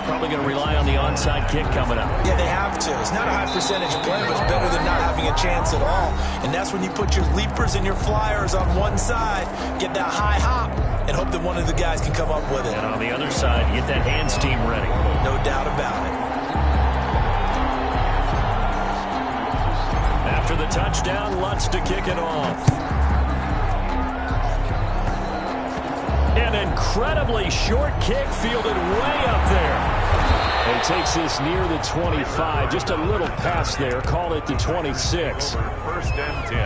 Probably going to rely on the onside kick coming up. Yeah, they have to. It's not a high percentage play, but it's better than not having a chance at all. And that's when you put your leapers and your flyers on one side, get that high hop, and hope that one of the guys can come up with it. And on the other side, you get that hands team ready. No doubt about it. After the touchdown, Lutz to kick it off. An incredibly short kick fielded way up there. He takes this near the 25. Just a little pass there. Call it the 26. 1st and 10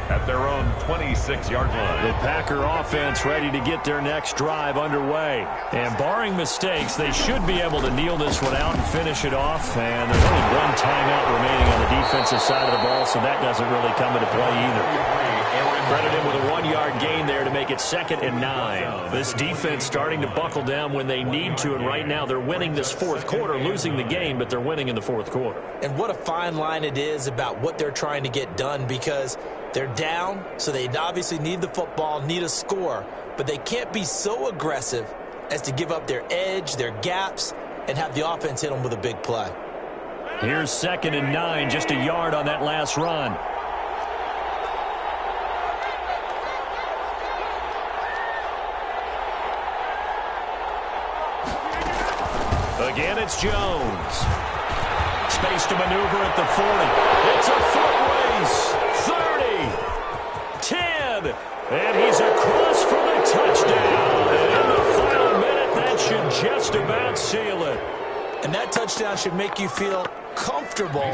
at their own 26-yard line. The Packer offense ready to get their next drive underway. And barring mistakes, they should be able to kneel this one out and finish it off. And there's only one timeout remaining on the defensive side of the ball, so that doesn't really come into play either. Credit him with a 1-yard gain there to make it 2nd and 9. This defense starting to buckle down when they need to, and right now they're winning this 4th quarter, losing the game, but they're winning in the 4th quarter. And what a fine line it is about what they're trying to get done, because they're down, so they obviously need the football, need a score, but they can't be so aggressive as to give up their edge, their gaps, and have the offense hit them with a big play. Here's 2nd and 9, just a yard on that last run. Again, it's Jones. Space to maneuver at the 40. It's a foot race. 30. 10. And he's across for the touchdown. And in the final minute, that should just about seal it. And that touchdown should make you feel comfortable.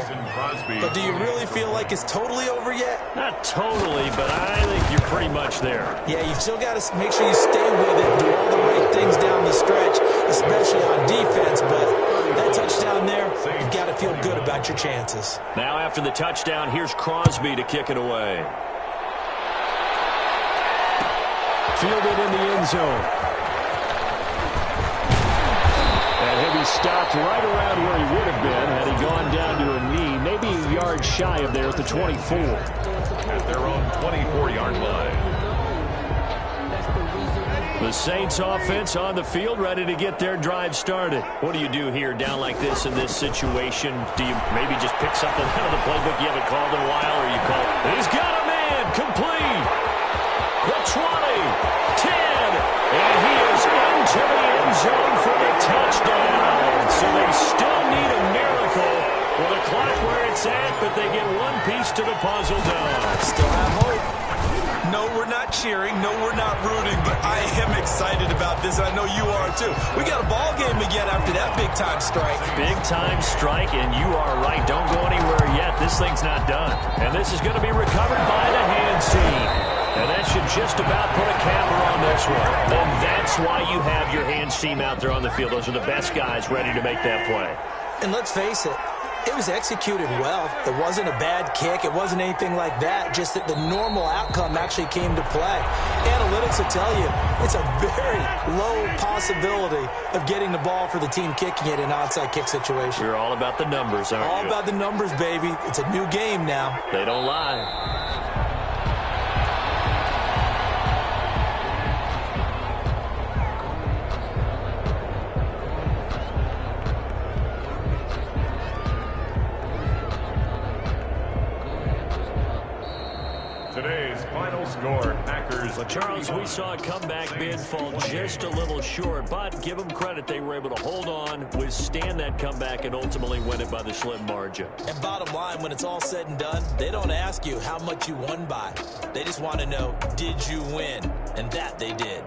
But do you really feel like it's totally over yet? Not totally, but I think you're pretty much there. Yeah, you've still got to make sure you stay with it, do all the right things down the stretch, especially on defense. But that touchdown there, you've got to feel good about your chances. Now after the touchdown, here's Crosby to kick it away. Fielded in the end zone. And he'll be stopped right around where he would have been had he gone down to a knee, maybe a yard shy of there at the 24. At their own 24-yard line. The Saints offense on the field, ready to get their drive started. What do you do here down like this in this situation? Do you maybe just pick something out of the playbook you haven't called in a while, or you call it? He's got a man, complete. The 20, 10, and he is into the end zone for the touchdown. So they still need a miracle with a clock where it's at, but they get one piece to the puzzle done. Still have hope. No, we're not cheering. No, we're not rooting, but I am excited about this, and I know you are too. We got a ball game again after that big-time strike. Big-time strike, and you are right. Don't go anywhere yet. This thing's not done. And this is going to be recovered by the hands team. And that should just about put a capper on this one. And that's why you have your hands team out there on the field. Those are the best guys ready to make that play. And let's face it, it was executed well. It wasn't a bad kick. It wasn't anything like that. Just that the normal outcome actually came to play. Analytics will tell you it's a very low possibility of getting the ball for the team kicking it in an onside kick situation. You're all about the numbers, aren't you? All about the numbers, baby. It's a new game now. They don't lie. Today's final score, Packers. But Charles, we saw a comeback bid fall just a little short, but give them credit. They were able to hold on, withstand that comeback, and ultimately win it by the slim margin. And bottom line, when it's all said and done, they don't ask you how much you won by. They just want to know, did you win? And that they did.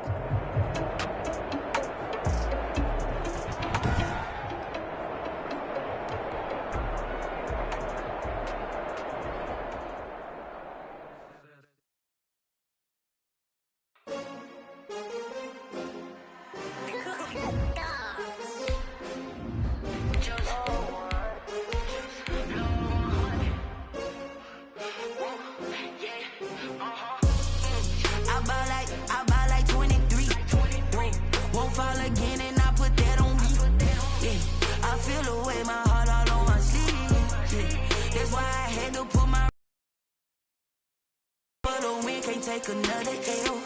Take another L.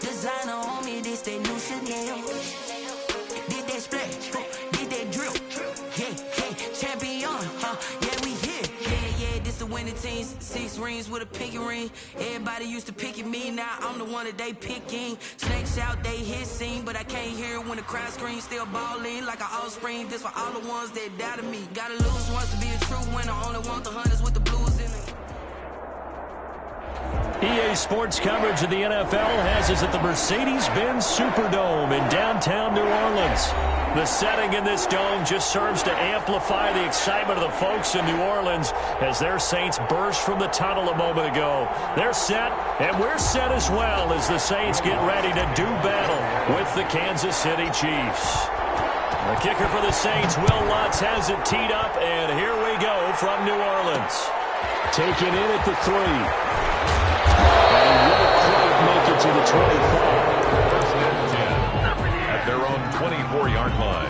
Designer on me, this that new Chanel. Did that splash, did that drill. Yeah, champion, yeah, we here. Yeah, this the winning teams. 6 rings with a pinky ring. Everybody used to picking me, now I'm the one that they picking. Snakes out, they hit scene, but I can't hear when the crowd screams. Still balling like an offspring. This for all the ones that doubted me. Gotta lose once to be a true winner. Only want the hunters with the blues in it. EA Sports coverage of the NFL has us at the Mercedes-Benz Superdome in downtown New Orleans. The setting in this dome just serves to amplify the excitement of the folks in New Orleans as their Saints burst from the tunnel a moment ago. They're set, and we're set as well as the Saints get ready to do battle with the Kansas City Chiefs. The kicker for the Saints, Will Lutz, has it teed up, and here we go from New Orleans. Taken in at the 3. And won't quite make it to the 25. First and 10 at their own 24-yard line.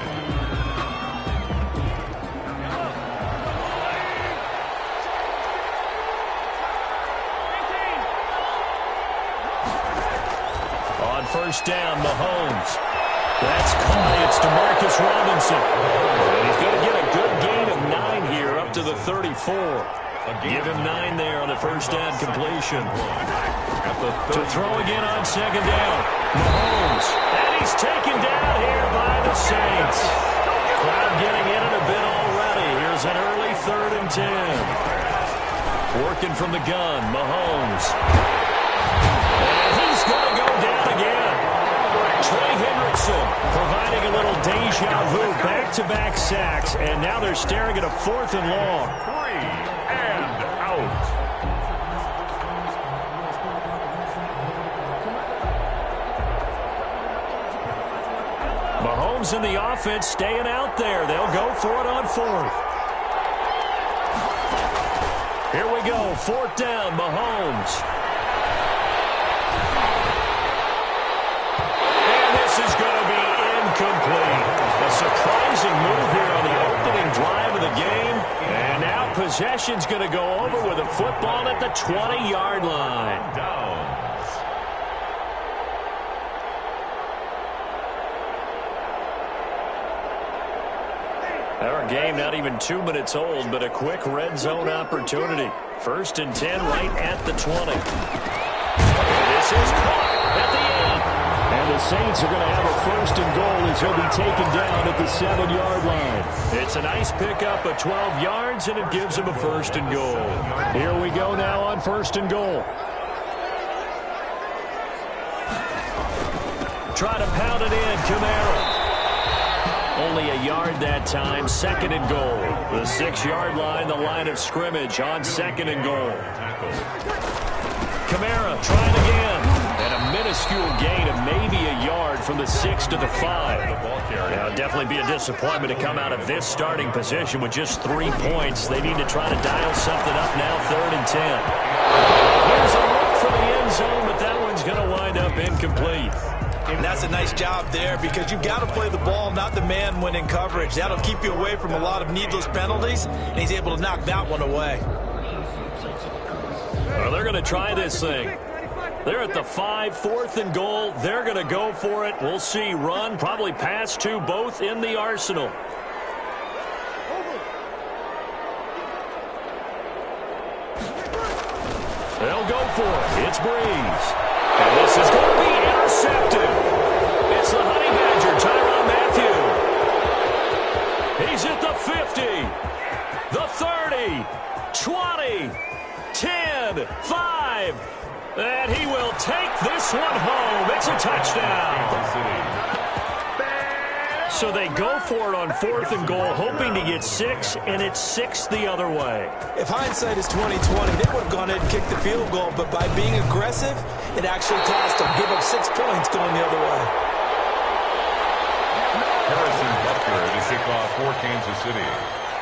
On first down, Mahomes. That's caught. It's DeMarcus Robinson. And he's going to get a good gain of 9 here up to the 34. Give him 9 there on the first down completion. To throw again on second down. Mahomes. And he's taken down here by the Saints. Crowd getting in it a bit already. Here's an early 3rd and 10. Working from the gun. Mahomes. And he's going to go down again. Trey Hendrickson providing a little deja vu. Back-to-back sacks. And now they're staring at a 4th and long. 3 and out. Mahomes and the offense staying out there. They'll go for it on 4th. Here we go. 4th down, Mahomes. And this is going to be incomplete. A surprising move here on the opening drive of the game. And now possession's going to go over with a football at the 20-yard line. Downs. Our game not even 2 minutes old, but a quick red zone opportunity. 1st and 10 right at the 20. This is caught at the end. And the the Saints are going to have a 1st and goal as he'll be taken down at the 7-yard line. It's a nice pickup of 12 yards, and it gives him a 1st and goal. Here we go now on 1st and goal. Try to pound it in, Kamara. Only a yard that time, 2nd and goal. The 6-yard line, the line of scrimmage on 2nd and goal. Kamara trying again. And a minuscule gain of maybe a yard from the 6 to the 5. Now, definitely be a disappointment to come out of this starting position with just 3 points. They need to try to dial something up now, 3rd and 10. Here's a look for the end zone, but that one's going to wind up incomplete. And that's a nice job there because you've got to play the ball, not the man when in coverage. That'll keep you away from a lot of needless penalties, and he's able to knock that one away. Well, they're going to try this thing. They're at the 5, 4th and goal. They're going to go for it. We'll see. Run, probably pass to both in the arsenal. They'll go for it. It's Breeze. And this is going to be intercepted. It's the Honey Badger, Tyrann Mathieu. He's at the 50, the 30, 20, 10, 5. And he will take this one home. It's a touchdown. So they go for it on 4th and goal, hoping to get 6, and it's 6 the other way. If hindsight is 20/20, they would have gone ahead and kicked the field goal, but by being aggressive, it actually cost them. Give up 6 points going the other way. Harrison Butker to kick off for Kansas City.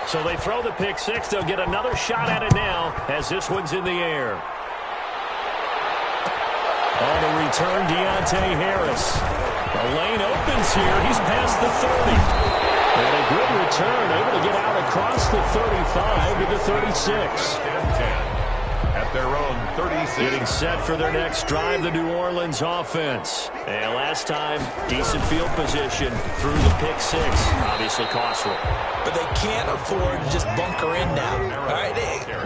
So they throw the pick 6. They'll get another shot at it now as this one's in the air. On the return, Deontay Harris. The lane opens here. He's past the 30. And a good return, able to get out across the 35 to the 36. 10-10 at their own 36. Getting set for their next drive, the New Orleans offense. And last time, decent field position through the pick 6. Obviously costly. But they can't afford to just bunker in now. All right,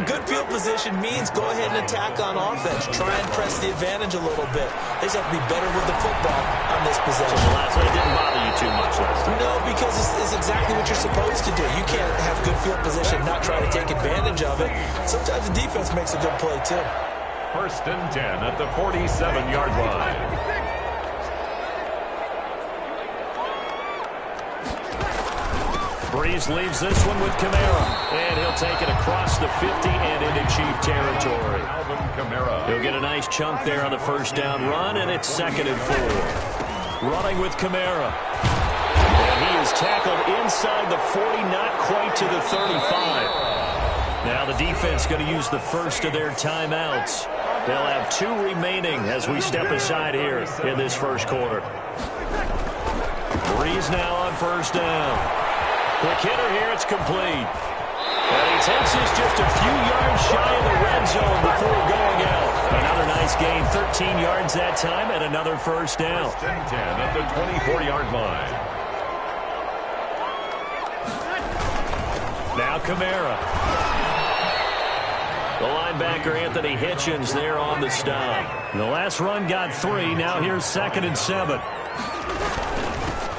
good field position means go ahead and attack on offense. Try and press the advantage a little bit. They just have to be better with the football on this possession. So the last one didn't bother you too much last time. No, because it's exactly what you're supposed to do. You can't have good field position, not try to take advantage of it. Sometimes the defense makes a good play too. 1st and 10 at the 47-yard line. Breeze leaves this one with Kamara, and he'll take it across the 50 and into Chief territory. He'll get a nice chunk there on the 1st down run, and it's 2nd and 4. Running with Kamara. And he is tackled inside the 40, not quite to the 35. Now the defense going to use the first of their timeouts. They'll have 2 remaining as we step aside here in this 1st quarter. Breeze now on 1st down. Quick hitter here, it's complete. And he takes this just a few yards shy of the red zone before going out. Another nice gain, 13 yards that time, and another 1st down. 1st and 10 at the 24-yard line. Now Kamara. The linebacker, Anthony Hitchens, there on the stop. The last run got 3. Now here's 2nd and 7.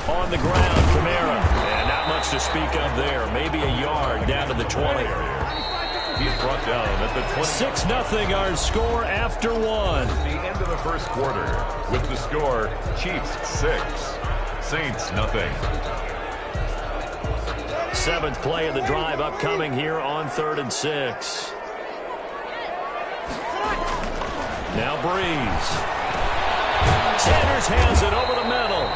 On the ground, Kamara. And not much to speak of there. Maybe a yard down to the 20. He's brought down at the 20. 6-0 our score after 1. The end of the 1st quarter with the score Chiefs 6, Saints 0. 7th play of the drive upcoming here on 3rd and 6. Now Breeze. Sanders hands it over the middle.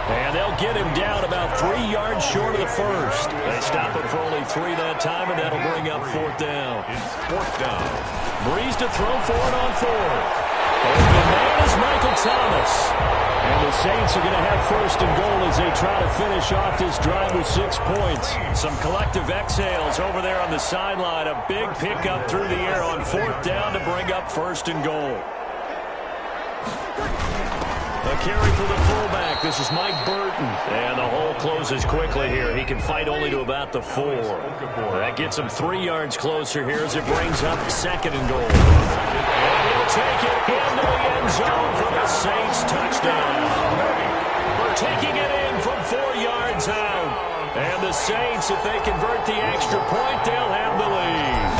And they'll get him down about 3 yards short of the 1st. They stop it for only 3 that time, and that'll bring up 4th down. It's 4th down. Breeze to throw for it on 4th. Open man is Michael Thomas. And the Saints are going to have 1st and goal as they try to finish off this drive with 6 points. Some collective exhales over there on the sideline. A big pickup through the air on 4th down to bring up 1st and goal. A carry for the fullback. This is Mike Burton. And the hole closes quickly here. He can fight only to about the 4. That gets him 3 yards closer here as it brings up 2nd and goal. And he'll take it into the end zone for the Saints touchdown. taking it in from 4 yards out. And the Saints, if they convert the extra point, they'll have the lead.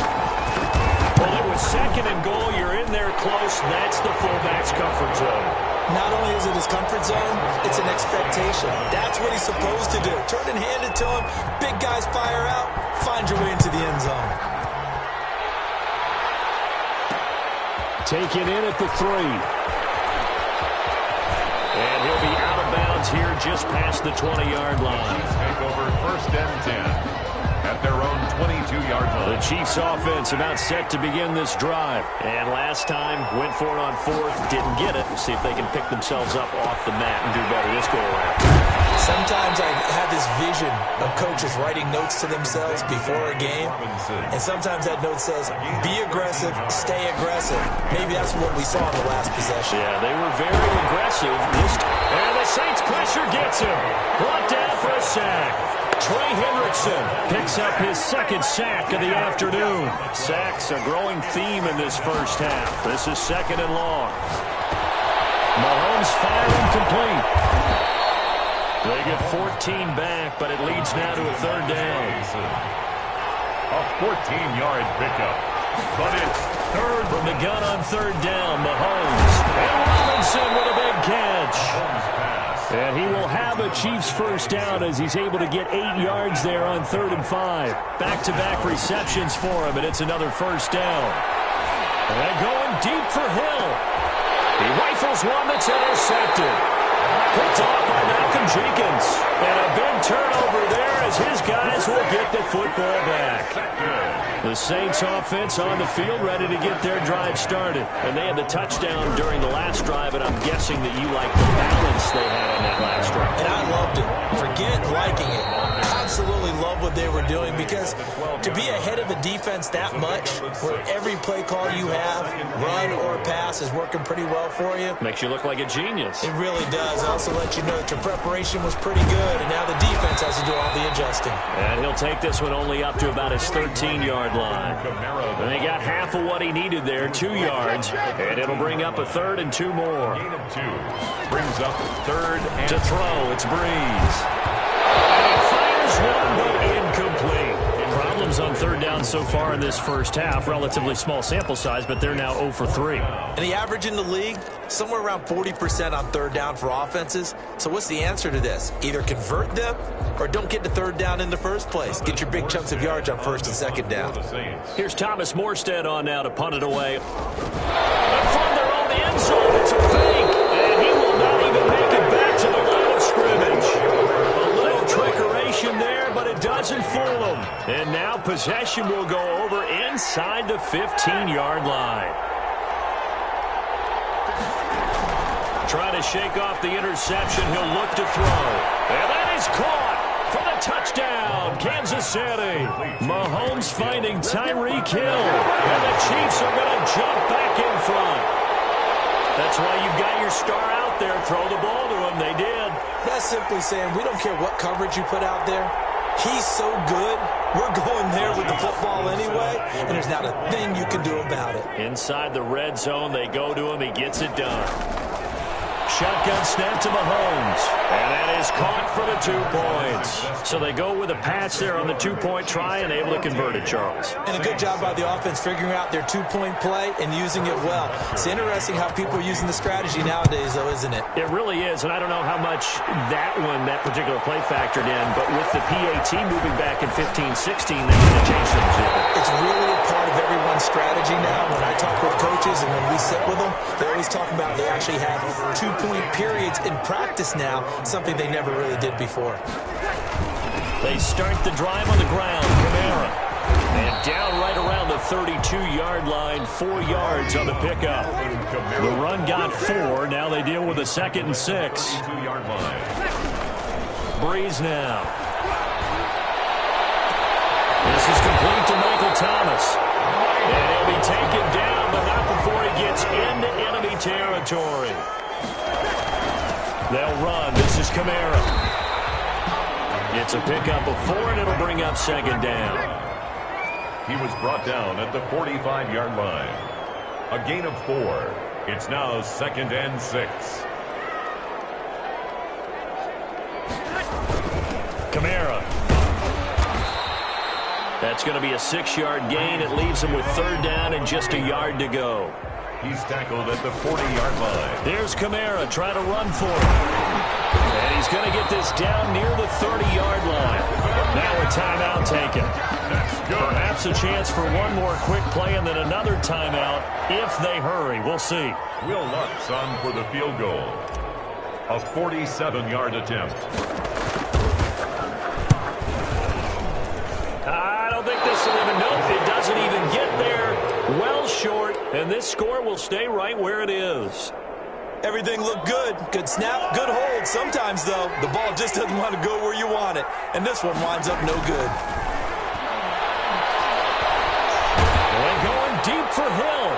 Well, it was 2nd and goal. You're in there close. That's the fullback's comfort zone. Not only is it his comfort zone, it's an expectation. That's what he's supposed to do. Turn and hand it to him. Big guys fire out. Find your way into the end zone. Taken in at the 3. And he'll be out of bounds here just past the 20-yard line. Take over 1st and 10 at their own 22-yard line. The Chiefs offense about set to begin this drive. And last time, went for it on 4th, didn't get it. We'll see if they can pick themselves up off the mat and do better this go-around. Sometimes I have this vision of coaches writing notes to themselves before a game, and sometimes that note says, be aggressive, stay aggressive. Maybe that's what we saw in the last possession. Yeah, they were very aggressive. And the Saints pressure gets him. Brought down for a sack. Trey Hendrickson picks up his 2nd sack of the afternoon. Sacks a growing theme in this first half. This is 2nd and long. Mahomes firing complete. They get 14 back, but it leads now to a 3rd down. A 14-yard pickup, but it's 3rd. From the gun on 3rd down, Mahomes. And Robinson with a big catch. And he will have a Chiefs 1st down as he's able to get 8 yards there on 3rd and 5. Back-to-back receptions for him, and it's another 1st down. And going deep for Hill. He rifles one that's intercepted. Picked off by Malcolm Jenkins. And a big turnover there as his guys will get the football back. The Saints offense on the field ready to get their drive started. And they had the touchdown during the last drive, and I'm guessing that you like the balance they had on that last drive. And I loved it. Forget liking it. Absolutely love what they were doing, because to be ahead of a defense that much, where every play call you have, run or pass, is working pretty well for you. Makes you look like a genius. It really does. It also lets you know that your preparation was pretty good, and now the defense has to do all the adjusting. And he'll take this one only up to about his 13-yard line. And they got half of what he needed there, 2 yards, and it'll bring up a 3rd and 2 more. Gain of 2 brings up 3rd and to throw. It's Breeze. And he fires one, but incomplete. Problems on 3rd down so far in this first half. Relatively small sample size, but they're now 0 for 3. And the average in the league, somewhere around 40% on 3rd down for offenses. So what's the answer to this? Either convert them or don't get to 3rd down in the first place. Get your big chunks of yards on 1st and 2nd down. Here's Thomas Morstead on now to punt it away. And from their own end zone, it's a fake. And he will not even make it back to the line of scrimmage. A little trickeration there, but it doesn't fool him. And now possession will go over inside the 15-yard line. Trying to shake off the interception. He'll look to throw. And that is caught for the touchdown, Kansas City. Mahomes finding Tyreek Hill. And the Chiefs are going to jump back in front. That's why you've got your star out there. Throw the ball to him. They did. That's simply saying we don't care what coverage you put out there. He's so good, we're going there with the football anyway, and there's not a thing you can do about it. Inside the red zone, they go to him. He gets it done. Shotgun snap to Mahomes. And that is caught for the 2 points. So they go with a pass there on the 2-point try and able to convert it, Charles. And a good job by the offense figuring out their 2-point play and using it well. It's interesting how people are using the strategy nowadays, though, isn't it? It really is, and I don't know how much that particular play factored in, but with the PAT moving back in 15-16, they kind of changed things here. It's really a part of everyone's strategy now. When I talk with coaches and when we sit with them, they always talk about they actually have 2-point periods in practice now, something they never really did before. They start the drive on the ground. Kamara. And down right around the 32-yard line, 4 yards on the pickup. The run got 4. Now they deal with a 2nd and 6. 2-yard line. Breeze now. This is complete to Michael Thomas. And he'll be taken down, but not before he gets into enemy territory. They'll run. This is Kamara. It's a pickup of 4, and it'll bring up 2nd down. He was brought down at the 45-yard line. A gain of 4. It's now 2nd and 6. Kamara. That's going to be a 6-yard gain. It leaves him with 3rd down and just a yard to go. He's tackled at the 40-yard line. Here's Kamara trying to run for it. And he's going to get this down near the 30-yard line. Now a timeout taken. That's good. Perhaps a chance for one more quick play and then another timeout if they hurry. We'll see. Will Lutz on for the field goal. A 47-yard attempt. I don't think this will even know if it doesn't even get there. Well short, and this score will stay right where it is. Everything looked good. Good snap, good hold. Sometimes, though, the ball just doesn't want to go where you want it. And this one winds up no good. And going deep for Hill.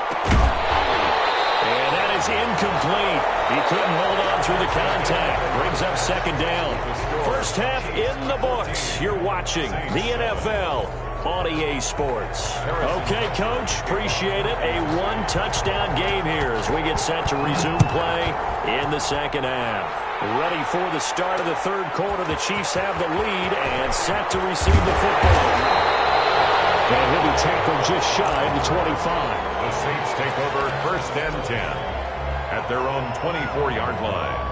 And that is incomplete. He couldn't hold on through the contact. Brings up 2nd down. First half in the books. You're watching the NFL on EA Sports. Okay, Coach, appreciate it. A 1-touchdown game here as we get set to resume play in the 2nd half. Ready for the start of the 3rd quarter. The Chiefs have the lead and set to receive the football. And he'll be tackled just shy of the 25. The Saints take over 1st and 10 at their own 24-yard line.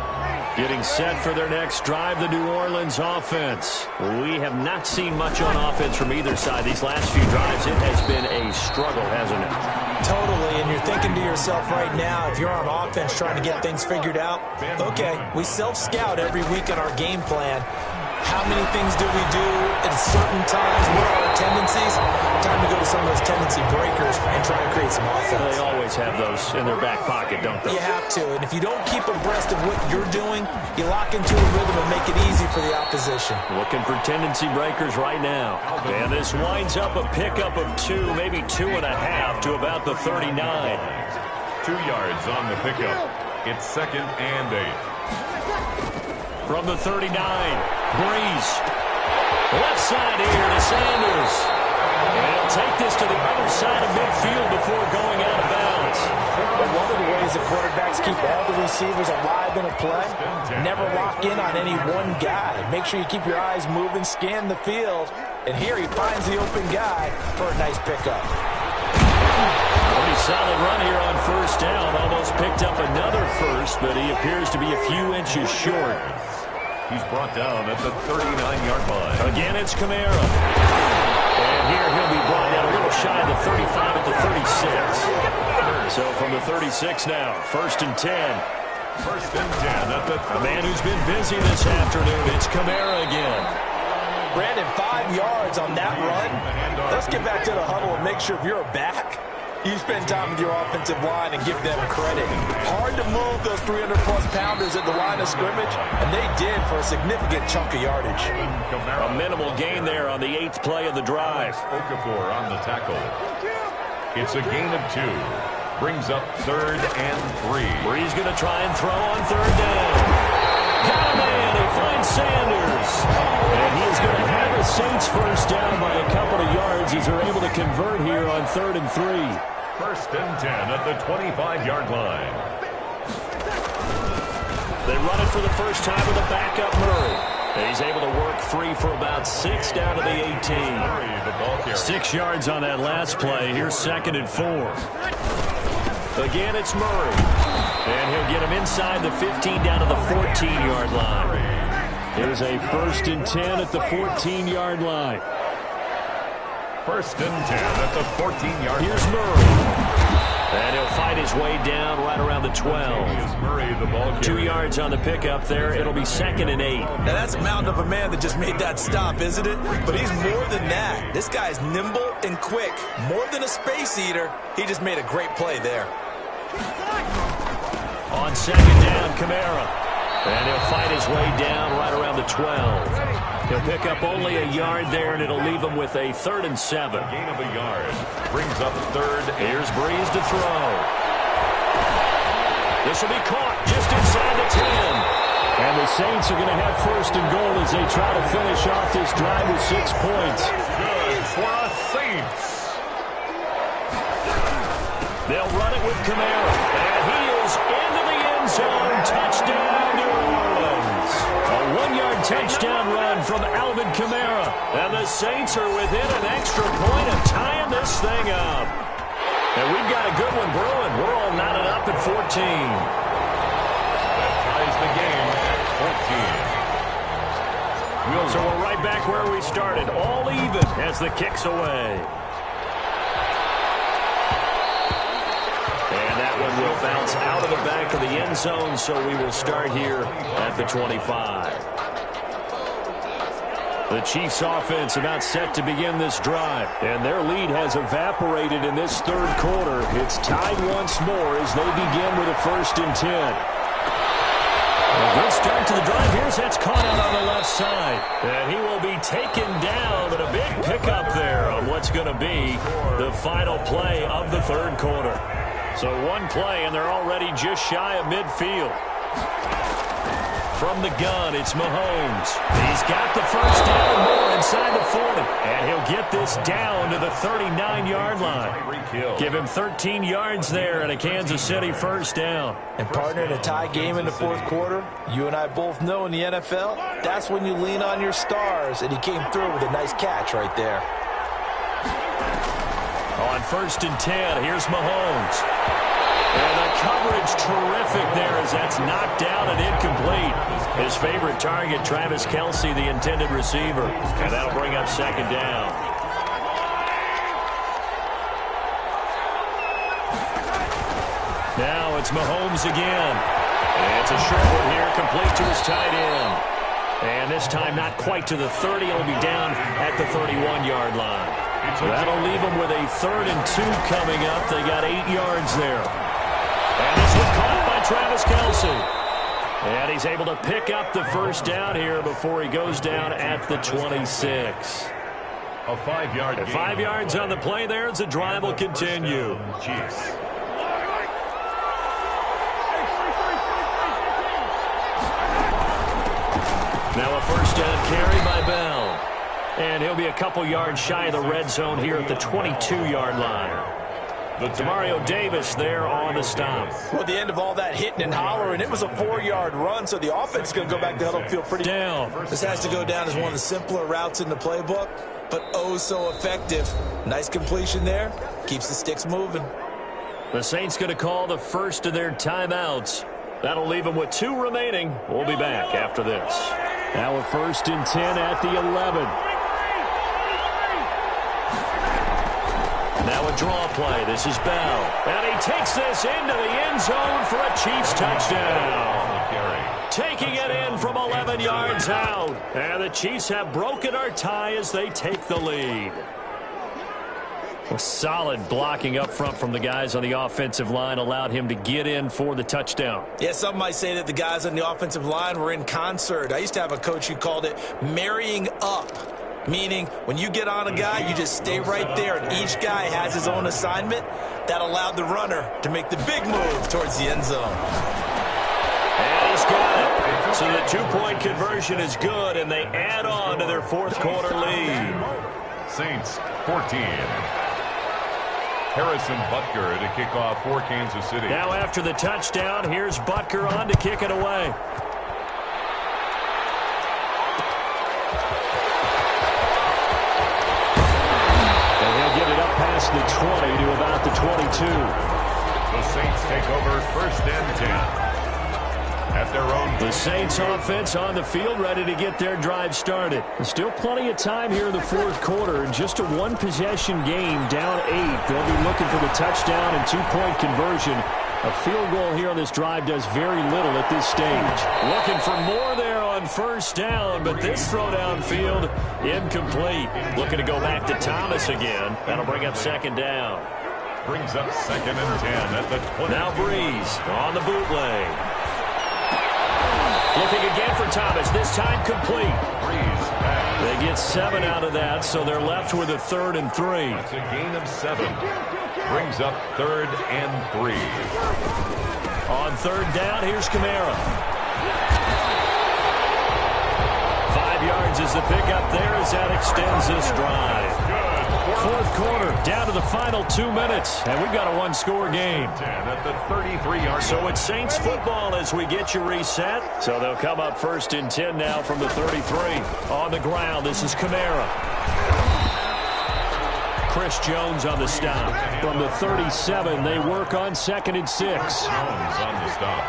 Getting set for their next drive, the New Orleans offense. We have not seen much on offense from either side. These last few drives, it has been a struggle, hasn't it? Totally, and you're thinking to yourself right now, if you're on offense trying to get things figured out, okay, we self-scout every week in our game plan. How many things do we do at certain times? What are our tendencies? Time to go to some of those tendency breakers and try to create some offense. They always have those in their back pocket, don't they? You have to, and if you don't keep abreast of what you're doing, you lock into a rhythm and make it easy for the opposition. Looking for tendency breakers right now. And this winds up a pickup of 2, maybe 2.5 to about the 39. 2 yards on the pickup. It's 2nd and 8. From the 39, Breeze. Left side here to Sanders. And he'll take this to the other side of midfield before going out of bounds. One of the ways that quarterbacks keep all the receivers alive in a play, never lock in on any one guy. Make sure you keep your eyes moving, scan the field, and here he finds the open guy for a nice pickup. Pretty solid run here on 1st down. Almost picked up another first, but he appears to be a few inches short. He's brought down at the 39-yard line. Again, it's Kamara. And here he'll be brought down a little shy of the 35 at the 36. So from the 36 now, 1st and 10. 1st and 10 at the A man who's been busy this afternoon, it's Kamara again. Brandon, 5 yards on that run. Let's get back to the huddle and make sure if you're a back, you spend time with your offensive line and give them credit. Hard to move those 300-plus pounders at the line of scrimmage, and they did for a significant chunk of yardage. A minimal gain there on the 8th play of the drive. Okafor on the tackle. It's a gain of 2. Brings up 3rd and 3. Breeze going to try and throw on 3rd down. Got a man. He finds Sanders. And he is going to have the Saints first down by a couple of yards as they're able to convert here on 3rd and 3. 1st and 10 at the 25-yard line. They run it for the first time with a backup Murray. And he's able to work 3 for about 6 down to the 18. 6 yards on that last play. Here's 2nd and 4. Again, it's Murray. And he'll get him inside the 15 down to the 14-yard line. Here's a 1st and 10 at the 14-yard line. 1st and 10 at the 14-yard line. Here's Murray. And he'll fight his way down right around the 12. Murray, the ball 2 yards on the pickup there. It'll be 2nd and 8. Now, that's a mountain of a man that just made that stop, isn't it? But he's more than that. This guy's nimble and quick. More than a space eater. He just made a great play there. On 2nd down, Kamara. And he'll fight his way down right around the 12. He'll pick up only a yard there, and it'll leave him with a 3rd and 7. Gain of a yard. Brings up 3rd. Here's Breeze to throw. This will be caught just inside the 10. And the Saints are going to have 1st and goal as they try to finish off this drive with 6 points. Good for the Saints. They'll run it with Kamara. And he is into the end zone. Touchdown, New Orleans. A 1-yard touchdown run again from Alvin Kamara. And the Saints are within an extra point of tying this thing up. And we've got a good one brewing. We're all knotted up at 14. That ties the game at 14. So we're right back where we started. All even as the kick's away. And that one will bounce out of the back of the end zone, so we will start here at the 25. The Chiefs offense about set to begin this drive, and their lead has evaporated in this third quarter. It's tied once more as they begin with a 1st and 10. A good start to the drive. Here's that's caught out on the left side. And he will be taken down, but a big pickup there on what's going to be the final play of the third quarter. So one play, and they're already just shy of midfield. From the gun, it's Mahomes. He's got the first down and more inside the 40. And he'll get this down to the 39-yard line. Give him 13 yards there and a Kansas City first down. And partner, in a tie game in the fourth quarter, you and I both know in the NFL, that's when you lean on your stars. And he came through with a nice catch right there. On 1st and 10, here's Mahomes. And the coverage terrific there as that's knocked down and incomplete. His favorite target, Travis Kelce, the intended receiver. And that'll bring up 2nd down. Now it's Mahomes again. And it's a short one here, complete to his tight end. And this time not quite to the 30. It'll be down at the 31-yard line. That'll leave them with a 3rd and 2 coming up. They got 8 yards there. And this one caught by Travis Kelce. And he's able to pick up the first down here before he goes down at the 26. A 5-yard gain. 5 yards on the play there as the drive will continue. Chiefs. Now a first down carry by Bell. And he'll be a couple yards shy of the red zone here at the 22-yard line. Demario Davis there on the stop. Well, at the end of all that hitting and hollering, it was a 4-yard run, so the offense is going to go back to huddle field pretty down. This has to go down as one of the simpler routes in the playbook, but oh so effective. Nice completion there. Keeps the sticks moving. The Saints going to call the first of their timeouts. That'll leave them with 2 remaining. We'll be back after this. Now a 1st and 10 at the 11. Now a draw play. This is Bell. And he takes this into the end zone for a Chiefs touchdown. Taking it in from 11 yards out. And the Chiefs have broken our tie as they take the lead. A solid blocking up front from the guys on the offensive line allowed him to get in for the touchdown. Yeah, some might say that the guys on the offensive line were in concert. I used to have a coach who called it marrying up, meaning when you get on a guy, you just stay right there, and each guy has his own assignment. That allowed the runner to make the big move towards the end zone. And he's got it. So the 2-point conversion is good, and they add on to their fourth quarter lead. Saints 14. Harrison Butker to kick off for Kansas City. Now after the touchdown, here's Butker on to kick it away. And he'll get it up past the 20 to about the 22. The Saints take over 1st and 10. At their own. The Saints offense on the field ready to get their drive started. There's still plenty of time here in the fourth quarter. Just a 1-possession game, down 8. They'll be looking for the touchdown and 2-point conversion. A field goal here on this drive does very little at this stage. Looking for more there on first down, but this throw downfield incomplete. Looking to go back to Thomas again. That'll bring up 2nd down. Brings up 2nd and 10 at the 20. Now Breeze on the bootleg. Looking again for Thomas, this time complete. They get 7 out of that, so they're left with a 3rd and 3. That's a gain of 7. Brings up 3rd and 3. On 3rd down, here's Kamara. 5 yards is the pickup there as that extends this drive. fourth quarter, down to the final 2 minutes, and we've got a one-score game. At the 33-yard So it's Saints football as we get you reset. So they'll come up first and 10 now from the 33. On the ground, this is Kamara. Chris Jones on the stop. From the 37, they work on 2nd and 6. Jones on the stop.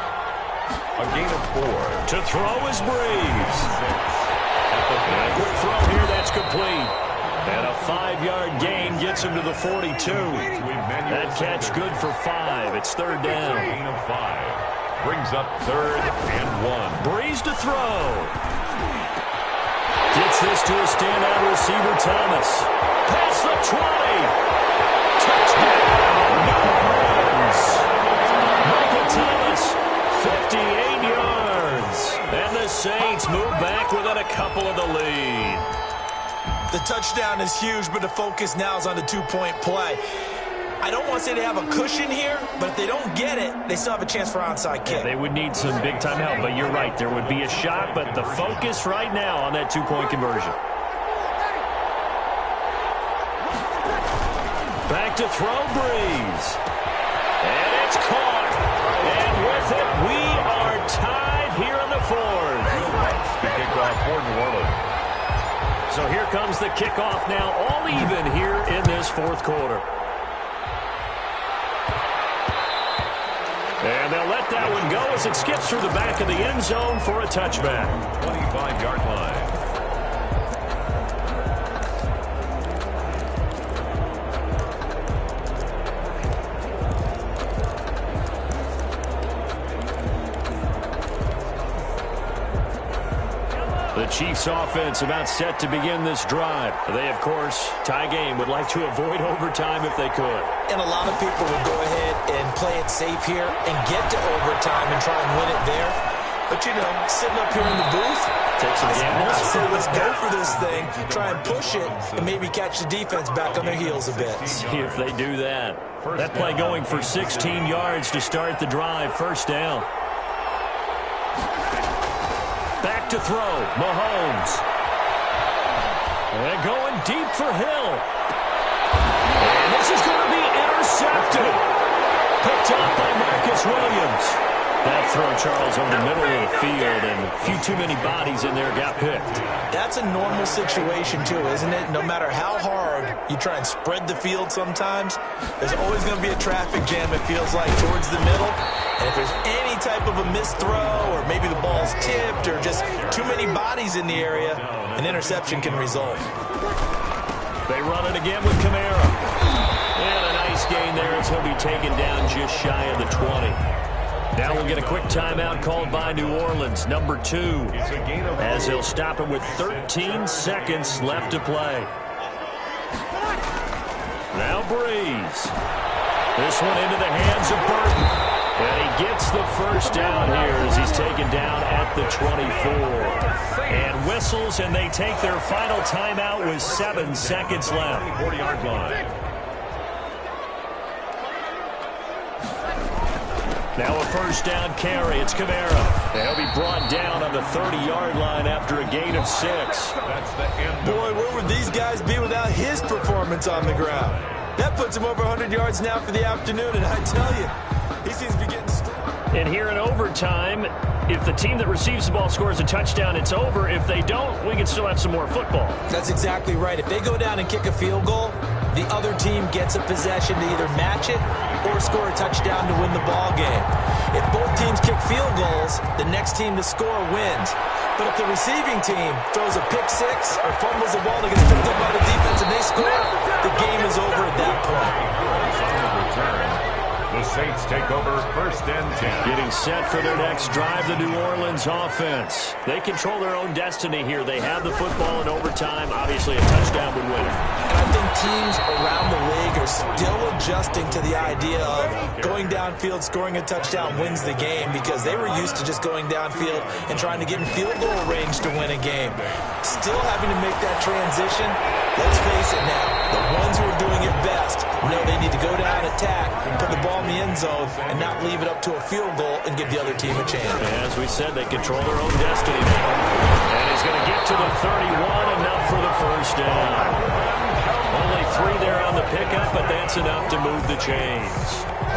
A gain of 4. To throw is Breeze. And a quick throw here, that's complete. And a 5-yard gain gets him to the 42. That catch good for 5. It's third down. Gain of 5. Brings up 3rd and 1. Breeze to throw. Gets this to a standout receiver, Thomas. Past the 20. Touchdown. No runs. Michael Thomas, 58 yards. And the Saints move back within a couple of the lead. The touchdown is huge, but the focus now is on the two-point play. I don't want to say they have a cushion here, but if they don't get it, they still have a chance for onside kick. Yeah, they would need some big-time help, but you're right. There would be a shot, but the focus right now on that two-point conversion. Back to throw, Breeze. And it's caught. And with it, we are tied here in the fourth. The kickoff for New Orleans. So here comes the kickoff now, all even here in this fourth quarter. And they'll let that one go as it skips through the back of the end zone for a touchback. 25-yard line. The Chiefs offense about set to begin this drive. They, of course, tie game, would like to avoid overtime if they could. And a lot of people would go ahead and play it safe here and get to overtime and try and win it there. But, you know, sitting up here in the booth, take some gambles. I say let's go for this thing, try and push it, and maybe catch the defense back on their heels a bit. See if they do that. That play going for 16 yards to start the drive. First down. Back to throw, Mahomes. And going deep for Hill. And this is going to be intercepted. Picked up by Marcus Williams. That throw, Charles, over the middle of the field, and a few too many bodies in there got picked. That's a normal situation, too, isn't it? No matter how hard you try and spread the field sometimes, there's always going to be a traffic jam, it feels like, towards the middle. And if there's any type of a missed throw, or maybe the ball's tipped, or just too many bodies in the area, an interception can result. They run it again with Kamara. And a nice gain there as he'll be taken down just shy of the 20. Now we'll get a quick timeout called by New Orleans, number 2, as they'll stop him with 13 seconds left to play. Now Breeze. This one into the hands of Burton. And he gets the first down here as he's taken down at the 24. And whistles, and they take their final timeout with 7 seconds left. 40-yard line. Now a first down carry. It's Kamara. They'll be brought down on the 30-yard line after a gain of 6. That's the end. Boy, where would these guys be without his performance on the ground? That puts him over 100 yards now for the afternoon, and I tell you, he seems to be getting strong. And here in overtime, if the team that receives the ball scores a touchdown, it's over. If they don't, we can still have some more football. That's exactly right. If they go down and kick a field goal, the other team gets a possession to either match it or score a touchdown to win the ball game. If both teams kick field goals, the next team to score wins. But if the receiving team throws a pick six or fumbles the ball that gets picked up by the defense and they score, the game is over at that point. The Saints take over first and 10. Getting set for their next drive, the New Orleans offense. They control their own destiny here. They have the football in overtime. Obviously, a touchdown would win it. And I think teams around the league are still adjusting to the idea of going downfield, scoring a touchdown wins the game, because they were used to just going downfield and trying to get in field goal range to win a game. Still having to make that transition. Let's face it now, the ones who are doing it best know they need to go down, attack, put the ball in the end zone, and not leave it up to a field goal and give the other team a chance. As we said, they control their own destiny now. And he's going to get to the 31, enough for the first down. Only 3 3 there on the pickup, but that's enough to move the chains.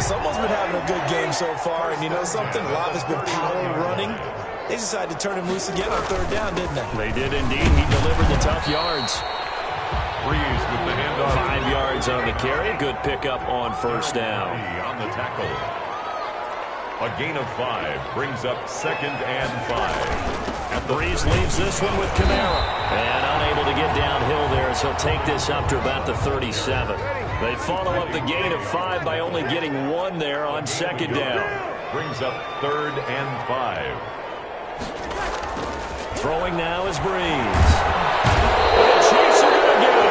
Someone's been having a good game so far, and you know something? A lot has been power running. They decided to turn him loose again on 3rd down, didn't they? They did indeed. He delivered the tough yards. Breeze with the handoff. 5 yards on the carry. Good pickup on 1st down. On the tackle. A gain of 5 brings up 2nd and 5. Breeze leaves this one with Kamara. And unable to get downhill there, as he'll take this up to about the 37. They follow up the gain of 5 by only getting 1 there on 2nd down. Brings up 3rd and 5. Throwing now is Breeze. Chasing it again.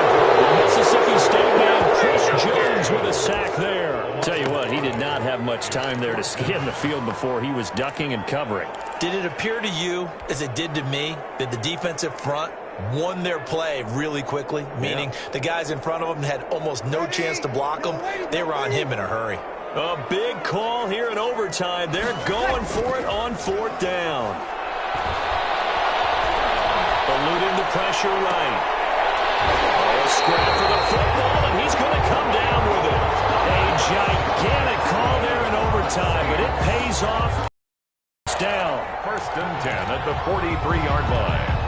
Mississippi State man Chris Jones with a sack there. Tell you what, he did not have much time there to scan the field before he was ducking and covering. Did it appear to you, as it did to me, that the defensive front won their play really quickly? Meaning the guys in front of them had almost no chance to block them. They were on him in a hurry. A big call here in overtime. They're going for it on 4th down. Eluding the pressure right. A scrap for the football, and he's going to come down with it. A gigantic call there in overtime, but it pays off. It's down. 1st and 10 at the 43-yard line.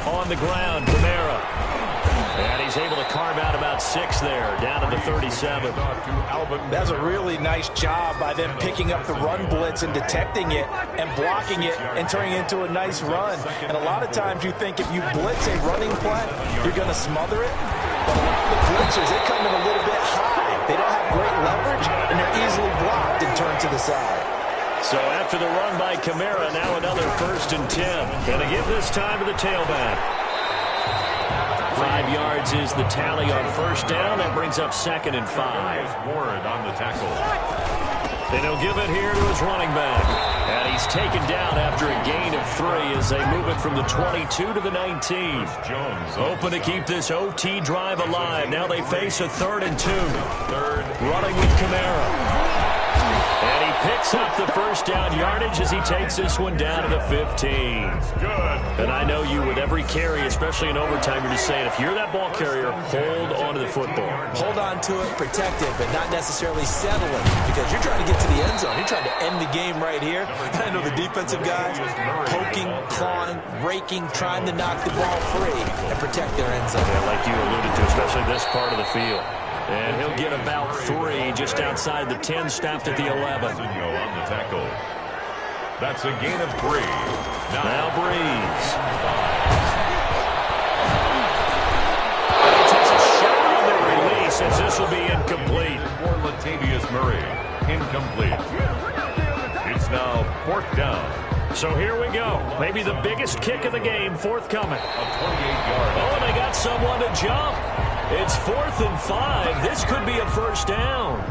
On the ground, Kamara. And he's able to carve out about 6 there, down to the 37. That's a really nice job by them picking up the run blitz and detecting it and blocking it and turning it into a nice run. And a lot of times you think if you blitz a running play, you're going to smother it. But a lot of the blitzers, they come in a little bit high. They don't have great leverage, and they're easily blocked and turned to the side. So after the run by Kamara, now another 1st and 10. Going to give this time to the tailback. 5 yards is the tally on 1st down. That brings up 2nd and 5. Ward on the tackle. And he'll give it here to his running back. And he's taken down after a gain of 3 as they move it from the 22 to the 19. Jones open to keep this OT drive alive. Now they face a 3rd and 2. Running with Kamara. And he picks up the 1st down yardage as he takes this one down to the 15. And I know you, with every carry, especially in overtime, you're just saying, if you're that ball carrier, hold on to the football. Hold on to it, protect it, but not necessarily settle it, because you're trying to get to the end zone. You're trying to end the game right here. And I know the defensive guys poking, clawing, raking, trying to knock the ball free and protect their end zone. Yeah, like you alluded to, especially this part of the field. And he'll get about 3 just outside the 10, stopped at the 11. On the tackle. That's a gain of 3. Now Breeze. He takes a shot on the release as this will be incomplete. For Latavius Murray. Incomplete. It's now 4th down. So here we go. Maybe the biggest kick of the game forthcoming. A 28-yard. Oh, and they got someone to jump. It's 4th and 5. This could be a 1st down.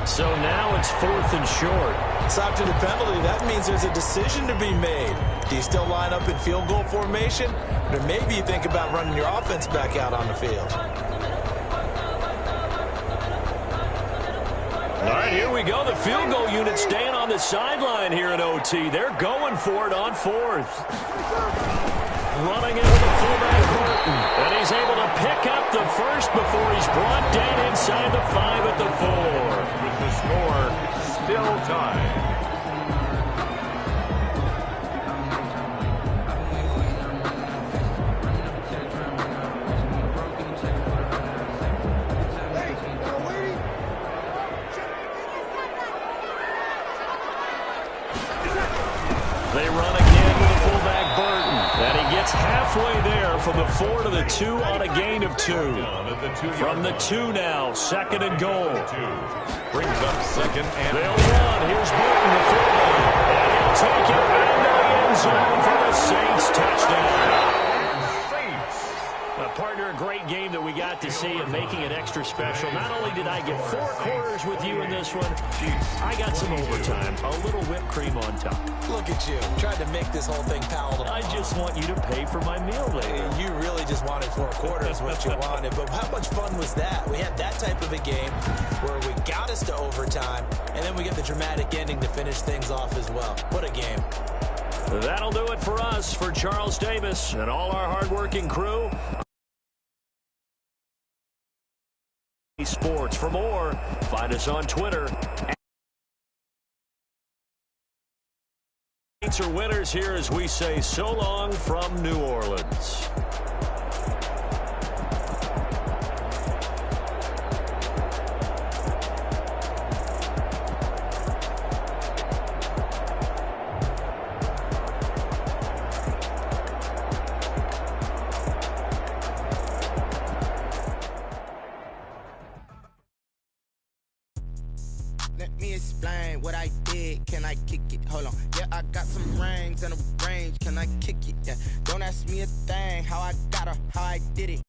So now it's 4th and short. It's after the penalty. That means there's a decision to be made. Do you still line up in field goal formation? Or maybe you think about running your offense back out on the field. All right, here we go. The field goal unit staying on the sideline here in OT. They're going for it on 4th. Running into the fullback Burton. And he's able to pick up the 1st before he's brought down inside the 5 at the 4. With the score still tied. They run again with the fullback Burton. And he gets halfway there from the 4 to the 2 on a gain of 2. From the 2 now, 2nd and goal. Brings up 2nd and... They'll run. Here's Burton, the fullback. And he'll take it into the end zone for the Saints touchdown. Saints. Partner, a great game that we got to see and making it extra special. Not only did I get 4 quarters with you in this one, I got some overtime, a little whipped cream on top. Look at you, tried to make this whole thing palatable. I just want you to pay for my meal later. You really just wanted 4 quarters, what you wanted. But how much fun was that? We had that type of a game where we got us to overtime, and then we get the dramatic ending to finish things off as well. What a game. That'll do it for us, for Charles Davis and all our hardworking crew. Sports. For more, find us on Twitter. Saints are winners here as we say so long from New Orleans. Let me explain what I did. Can I kick it? Hold on. Yeah, I got some rings and a range. Can I kick it? Yeah. Don't ask me a thing. How I got her, how I did it.